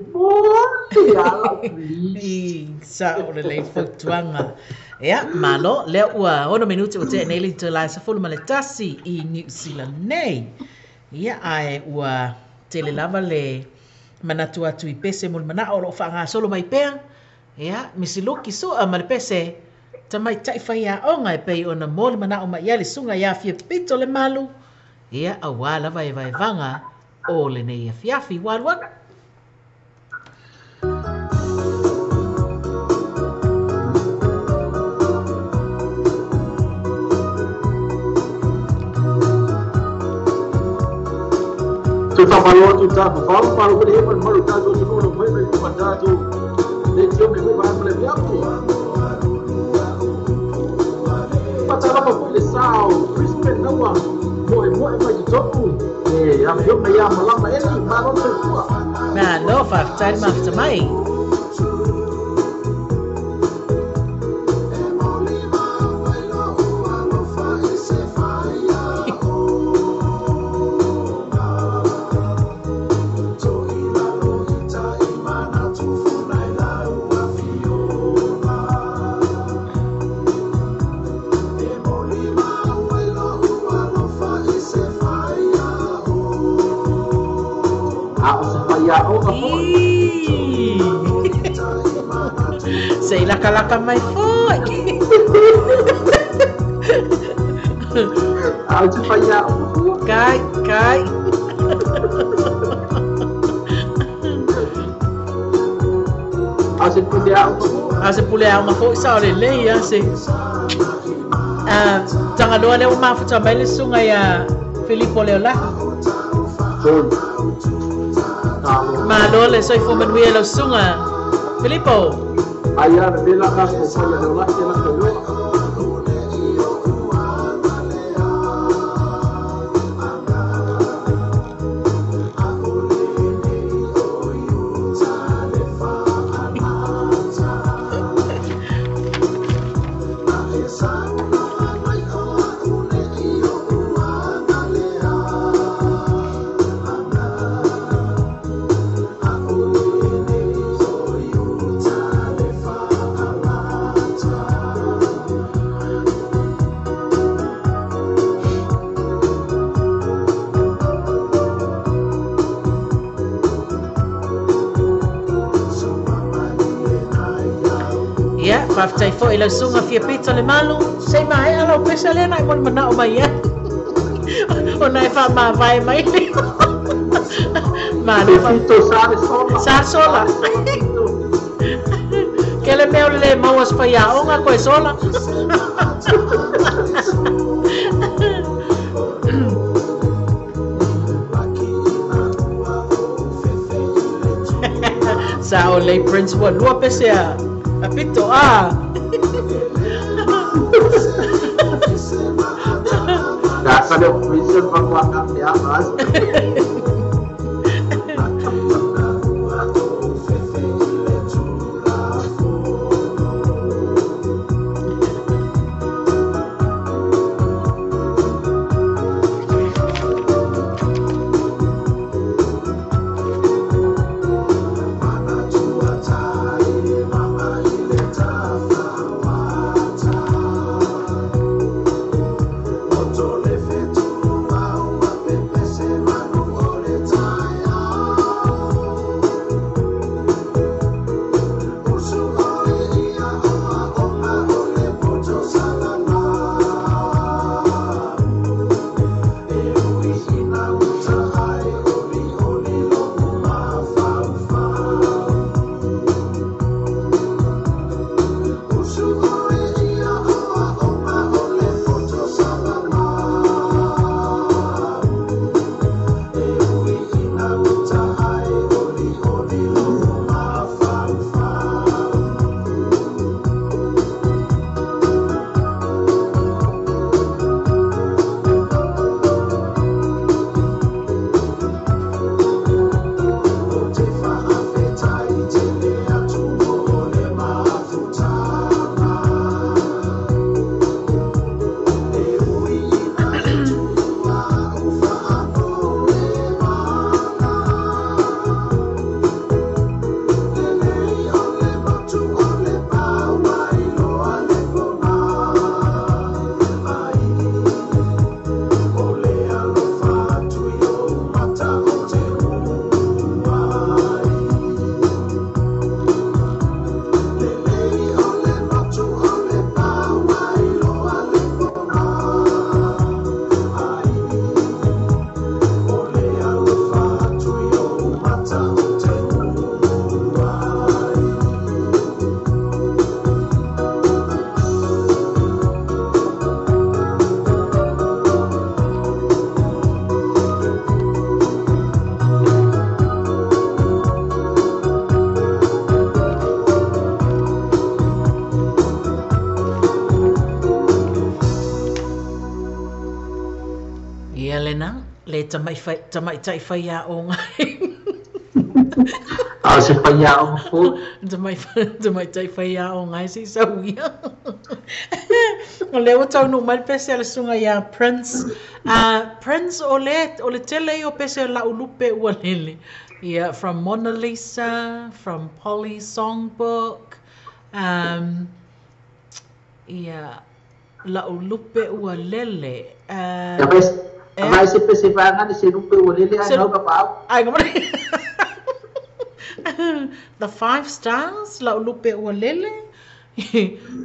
B: ala please
A: sa o le futuanga ya malo le ua ono minute o te neli te la sa fulu maletasi I New Zealand nei ia ai ua tele lava le manatu atu I pese mul mana o lo fa nga solo mai pe ya misiluki so a mal pese tamai tai fa ia o ngai pe ona mol mana o mai ya le sunga ya fie pito le malu ia awala vai vanga o le nei fiafi walwa
B: tu fa malo tu ta fa malo ko le malo ta tu no mo me ko ta tu le tio me ko ba le via ko pata la ko le sao crispin na wa mo ma ji toku am yo me ya ma ma ele ma no te ku
A: na no fa tai ma fa mai Sei laka mai foi.
B: Ao te falhar.
A: Cai. A se pulear uma força a lei assim. Tanga loa le uma futa bele sunga ya Filippo le la. Ma le soi fo men wielo sunga. Filippo.
B: Aya bela ka ko ya le la ke la ko.
A: whaftai fo ila sunga fia pita le malu. Sei mai ala o pesa le nai mon mana o mai e. O nai wha maa vai mai le. Mane wha. Sa sola. Kele meo le mauas pa ia onga koe sola. Sa o lei Prince wa lua pese a pito a.
B: Nasa le prison pagwakap niya mas.
A: Tamai tai whai a o ngai.
B: Se whai a o fu.
A: Tamai tai whai a o ngai si sau ia. O leo tau no mai pese ala sunga ia Prince. Prince o le tele o pese la ulupe ua lele. Yeah, from Mona Lisa, from Polly's Songbook. Yeah, la ulupe ua lele.
B: Vai se perseverar nesse grupo eu olhei aí não capaz.
A: Ai como The 5 stars la lupe o lele.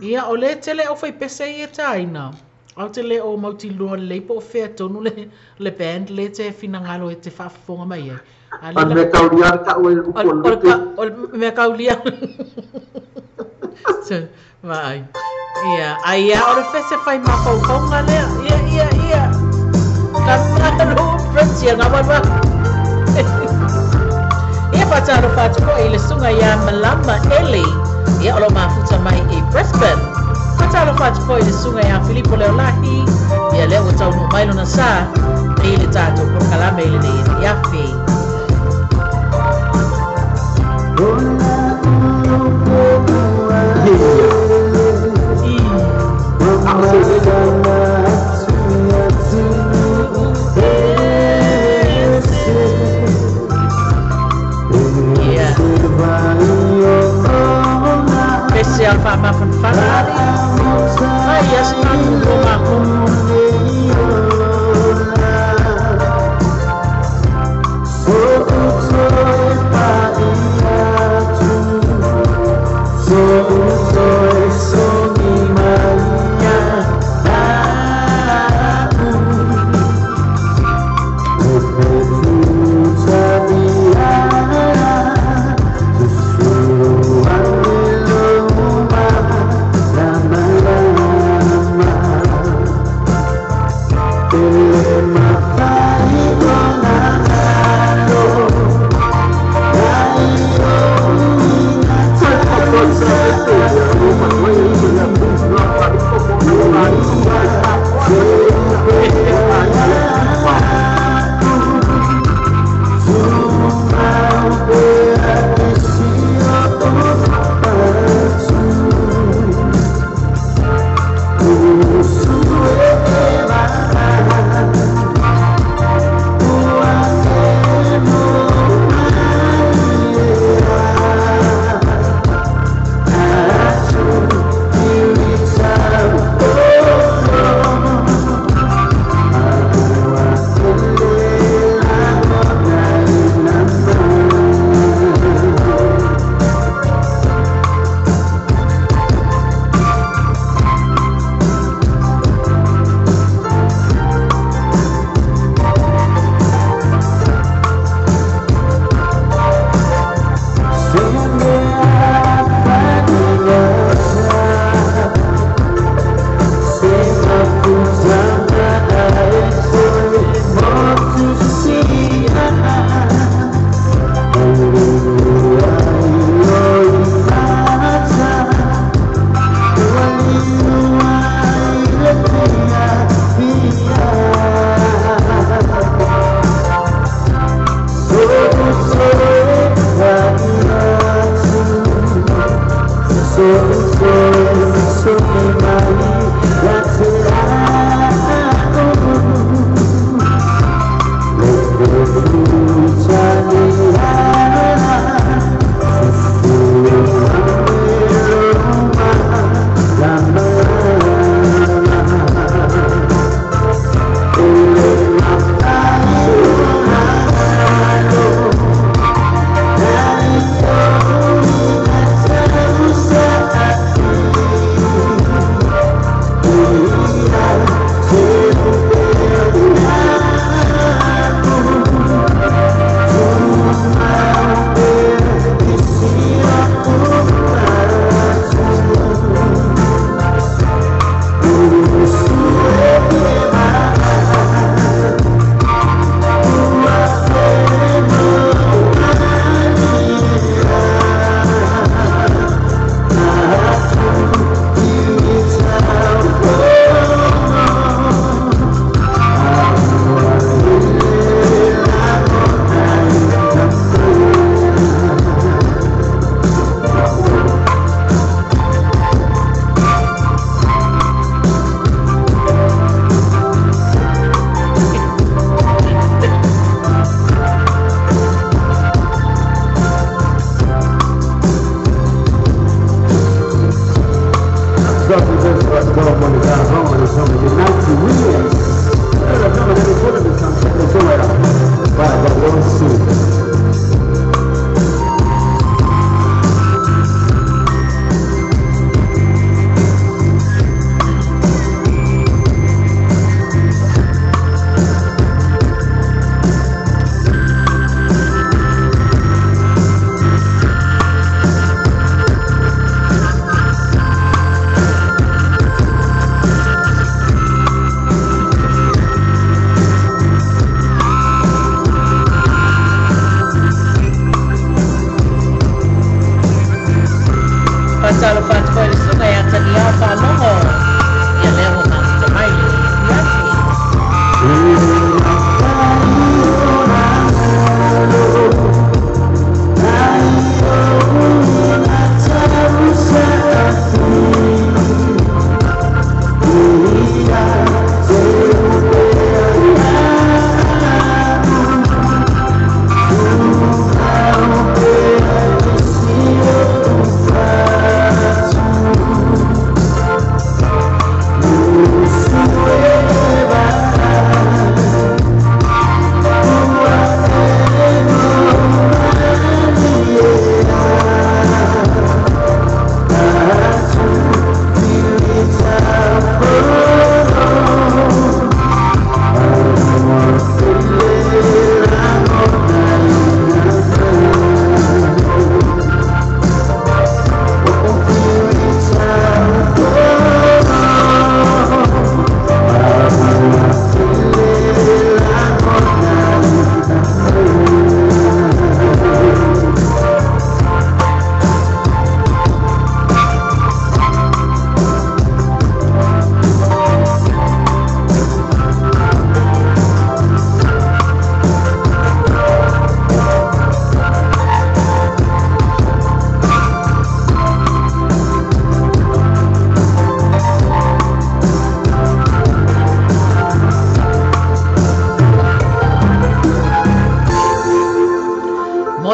A: Ia o le tele o foi pese ia taina. Au tele o mauti lua le po fe tonu le band le te finangalo e te fafonga mai.
B: Al me kaulia ka o
A: me kaulia. Vai. Ia, ai o le fese fai ma fonga le. Ia. Kamano Prince yang apa? Ia pataro ko ile sunga ya Malama Eli. Ia olo mafuta mai e Brisbane. Pataro ko ile sunga ya Filipo Leolahi. Ia leo tau no mai lona sa. Ile tato por kalame ile ni yafi. Spesial Pak Mafun Farari. Saya senang rumahku.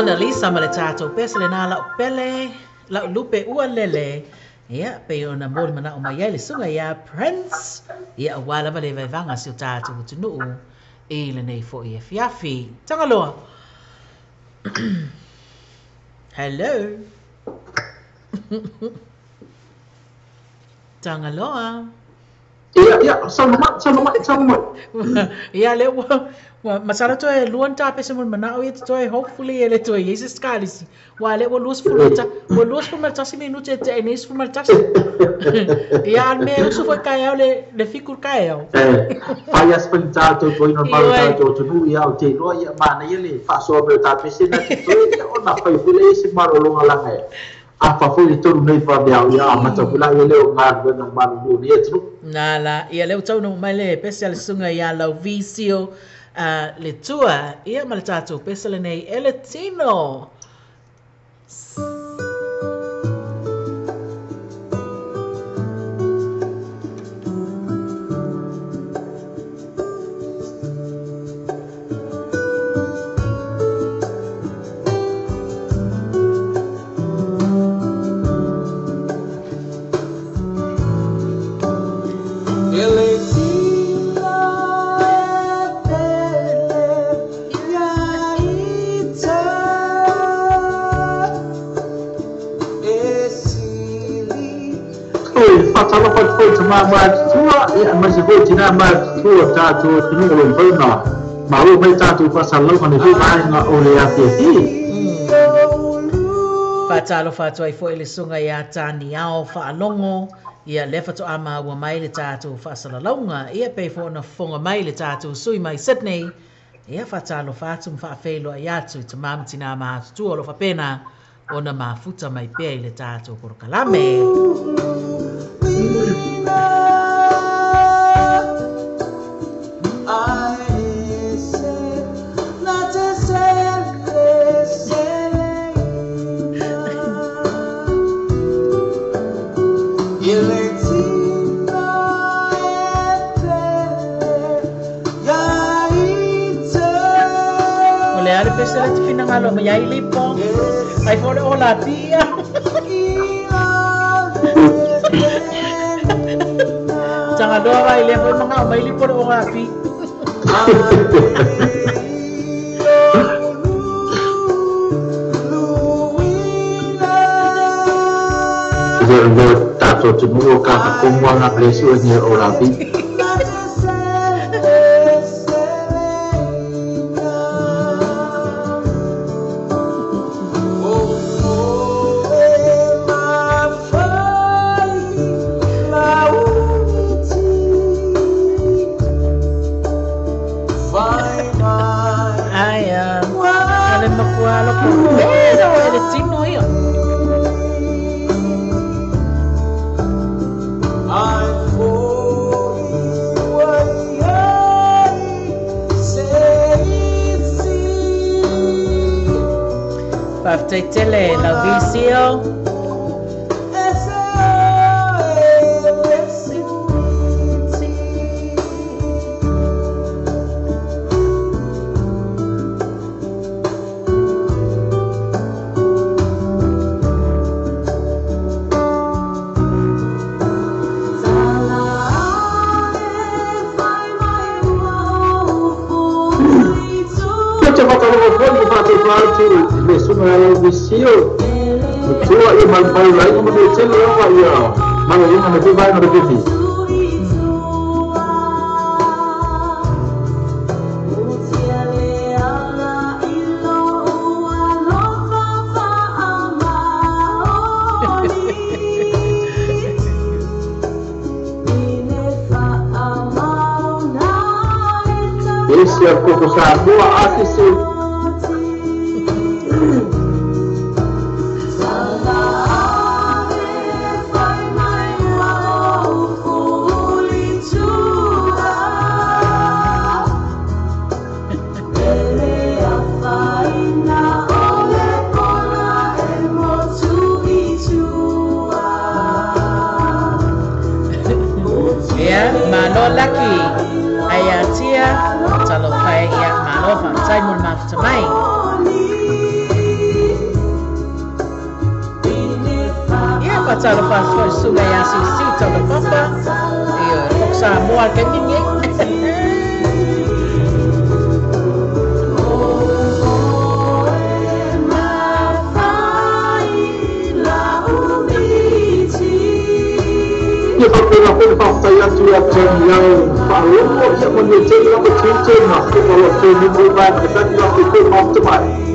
A: Ona Lisa ma le tātou pesa le nā lau pele, lau lupe ua lele. Ia, pe ona mōli mana o mai le sunga ia Prince. Ia, wala ma le vaivanga si o tātou tunuu. E le nei fo i e fiafi. Tangaloa. Hello. Tangaloa.
B: Ia, sama mat.
A: Ia, le masara to e luan ta pesa mun mana o to e hopefully ele to e Jesus kalisi. Wa le luas fu malta si minute te e nes fu malta. Ia me uso foi kai le fikur kai au.
B: Pai as penta to normal to nu ia o te no ia mana ele fa so be ta pesa na to ia ona pai fule si marolo ngala ngai. Apa foi to nei pa dia ia mata pula ele o ngar be no malu ni e tru.
A: Nala, ia le tau no mai le pesa le sunga ia lau visio. Le tua, ia ma le tātou pesa le nei ele tino.
B: Fatalo pat foi tama tua ia mas foi tina tua tatu tunu lo pena malu mai tatu pasalo mani fi mai na ole ati
A: Fatalo fatu ai foi le sunga ia tani ao whaalongo ia lefa to ama ua mai le tatu whaasalalonga ia pei fo na fonga mai le tatu sui mai Sydney ia fatalo fatu mwhaafeilo ai atu i tamam tina maa tua lo whapena ona mafuta mai pea i le tatu korokalame. Ole ale pesa le finangalo mo yai lipo. Ai fore ola pia. Jangan doa vai le foi manga mai lipo o api.
B: Yo tato tunu ka como na precio ni ola pi.
A: Tele la visio.
B: Visio tua ia mal pai lai como de tele ova ia mal ia na de vai na de vi esse é o que eu sabe a assistir
A: fatalo fa sunga ya si to the papa e o sa mo al keminge
B: Ia whakera pere whawhai atu a tēni au whaorongo ia mone tēni au tēnā whakera tēni mō mai me tani au te koe mauta mai.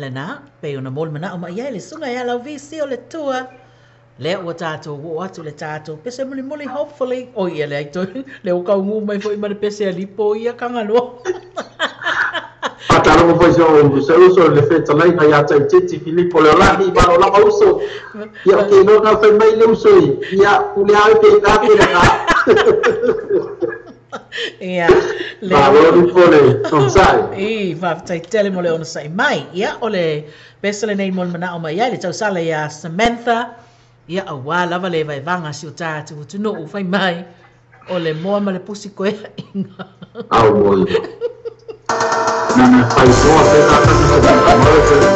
A: Lena pe ona mol mana o mai le sunga ya la visi o le tua le o tato o atu le tato pese muli hopefully o ia le to le o ka ngu mai foi mai pese ali po ia kanga lo
B: Ataro mo foi so le feta lai na ya tai titi Filippo le rani ba la uso ia ke no na foi mai le uso ia ule ai pe na pe na
A: ia
B: le o pole on sai
A: va tai tele mo le ona sai mai ia ole pesele nei mo mana o mai le tau sala ya Samantha ia a wa lava le vai vanga si o tatu tu no u fai mai ole mo ma le pusi ko inga
B: au boy na fai so pe na ta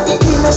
E: Ina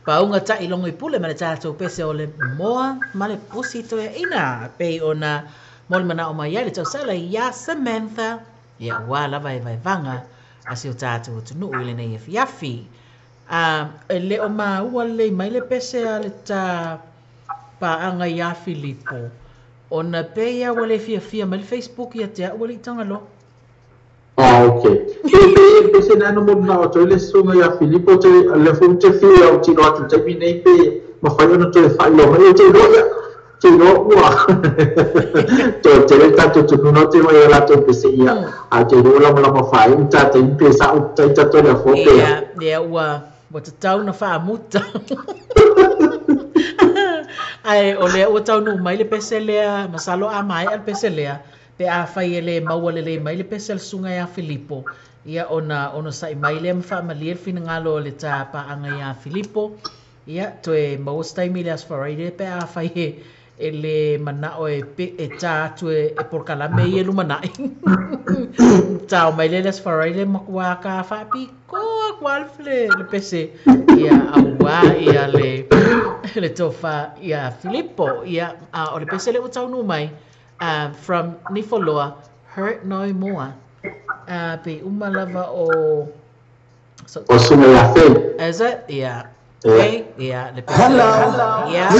A: paunga ta ilongo I pule ma le tātou pese o le moa ma le pusi to e ina pei ona mol mana o mai le tau sala ia Samantha ia ua lava e vai vanga a si o tātou tunu o le nei e fiafi le o ma ua le mai le pese a le tā paanga ia Filipo ona peia ua le fia ma le Facebook ia te ua le tanga lo
B: ok. Pese na no mo o to le sunga ya Filipo te le fun te fia o tino atu te mi pe ma fai no te fai lo mai te roia te no ua te le tanto tu no te mai la to pese ia a te ro la ma fai ta te pe sa o te ta to le fo pe
A: ia ua te tau na wha muta ai o le ua tau no mai le pese lea masalo a mai al pese lea pe a fai ele maua le mai le pese sunga ya Filipo ia ona sai mai le ma fa malia fina ngalo le ta pa anga ya Filipo ia to e mau stai milias faraide pe a fai ele mana o e ta tu e por kala me ye lu mana ta mai le les faraide makwa ka fa pi ko kwal fle le pese ia awa ia le tofa ia Filipo ia o le pese le utau no mai from Nifoloa hurt no more pe umalava o
B: sunga ya fe
A: is it yeah okay yeah the
E: Hello.
A: yeah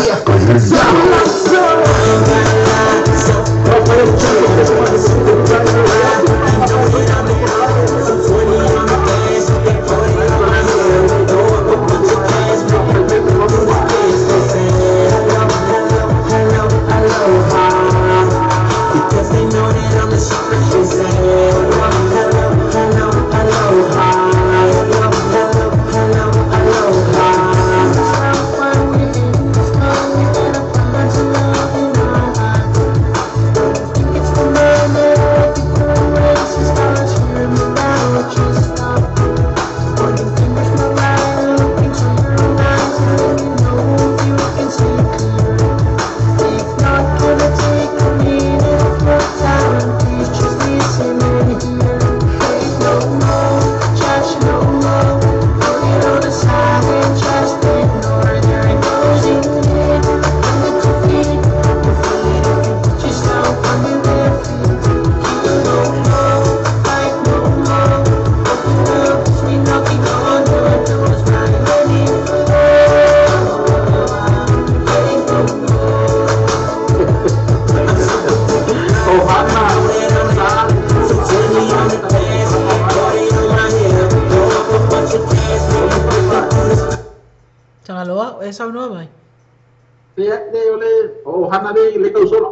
A: Tangaloa e sau no mai
B: le ole o hana le kau solo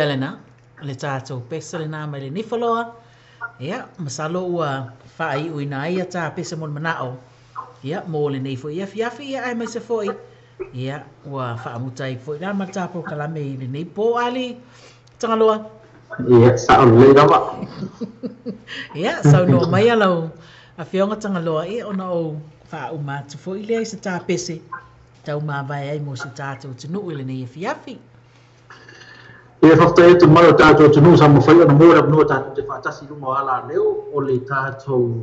A: ia lena, le tātou pesa le nā mai le nifaloa. Ia, masalo ua whaai uina ia tā pesa mon manao. Ia, mō le nei fo ia fiafi ia ai mai se foi. Ia, ua whaamutai foi nā matapo kalame i le nei pō ali. Tangaloa.
B: Ia, sao le rawa.
A: Ia, sau no mai alau. A whionga tangaloa ia ona o wha umatu foi lea i se tā pese. Tau mā vai ai mo se tātou tunu i le nei fiafi.
B: Ia whaftai atu maro tātou tunu sa mo whai ana mōra mnua tātou te whātasi rungo ala leo o le tātou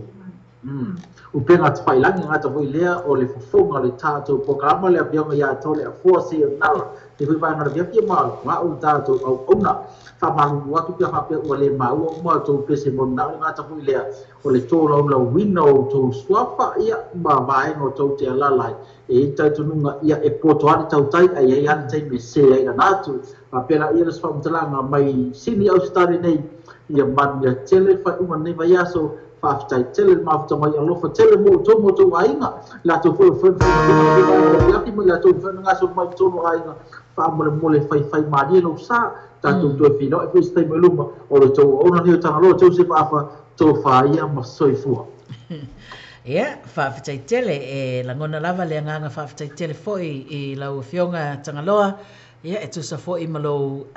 B: upenga te whailangi ngata voi lea o le whafonga le tātou pokarama lea bionga ia tole a fuasi o nara te hui vai ngara biakia maalo ngā o tātou au ona whamalu watu pia hapea ua le maua mua tō pese mo nara ngata voi lea o le tōra ula wina o tō suafa ia ma vaenga o tō te alalai e tātou nunga ia e poto ane tau tai ai ai ane tai me se ai na nātu a pera ia le whamtalanga mai sini au stari nei ia mania tele whai uma nei vai aso whaftai tele mafuta mai alofa tele mo tō ainga la tō fwoi whai api mai la tō whai ngaso mai tōno ainga whaamole mole whai maria no sa tātou tō whino e whistai mai luma o le tō ona nio tanga loa tō se whaafa tō whaia ma soifua.
A: Ia, whaafitai tele e langona lava le nganga whaafitai tele foi i lau whionga tangaloa. Ia, e tusa foi malo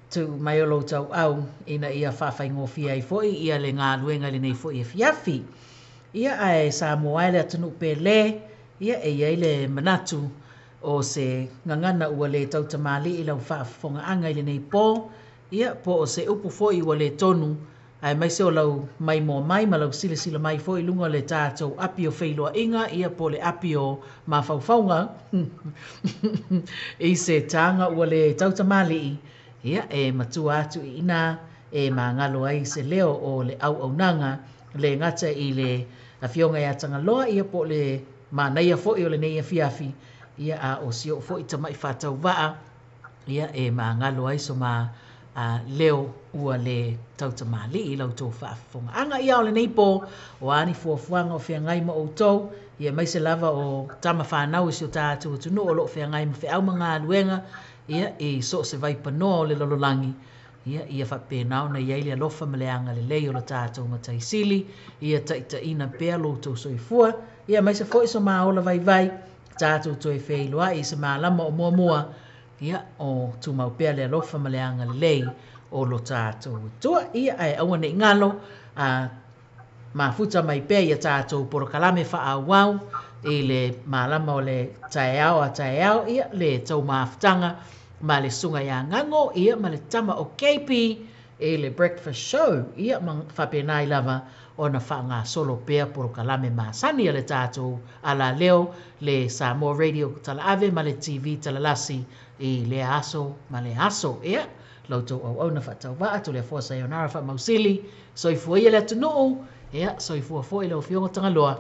A: tu mai o lo tau au ina ia whaafai ngofia i foi ia le ngā luenga le nei foi e fiafi. Ia ai sa moai le atunu pele, ia e iai le manatu o se ngangana ua le tau tamali i lau whaafonga anga i le nei pō. Ia po o se upu foi ua le tonu ai mai se o lau mai mō mai ma lau sila mai foi lunga le tātou api o whailoa inga ia po le api o mawhauwhaunga i se tanga ua le tau tamali i. Ia e matua atu i ina e ma ngalo ai se leo o le au nanga le ngata i le awhionga ia tangaloa ia po le ma naia foi o le neia fiafi ia a o sio foi tamai whatau waa ia e ma ngalo ai so ma leo ua le tautamali i lau tō whaafonga. Anga ia o le neipo o ani fuafuanga o whiangai ma o tau ia mai se lava o tama whanau i sio tātou tunu o lo whiangai ma whiau mga luenga ia i so se vai panoa o le lololangi ia whapēnao na iai le alofa ma le anga le lei o le tātou mataisili ia taita ina pēa lo tō soifua ia mai se fo iso maa ola vai tātou tō e wheiloa i se maa lama o mua ia o tu mau pēa le alofa ma le anga le lei o lo tātou tua ia ai awane i ngalo ma futa mai pēa ia tātou porokalame wha awau i le malama o le taeao ia le tau maafutanga ma le sunga ia ngango ia ma le tama o KP e le breakfast show ia ma whapenai lava o na whaanga solo pēa porokalame maasani a le tātou ala leo le Samoa Radio tala ave ma le TV tala lasi i le aso ma le aso ia lautou au na whatau waa tu le fua sayonara wha mausili soifua ia le atunuu ia soifua fua i leo whionga tangaloa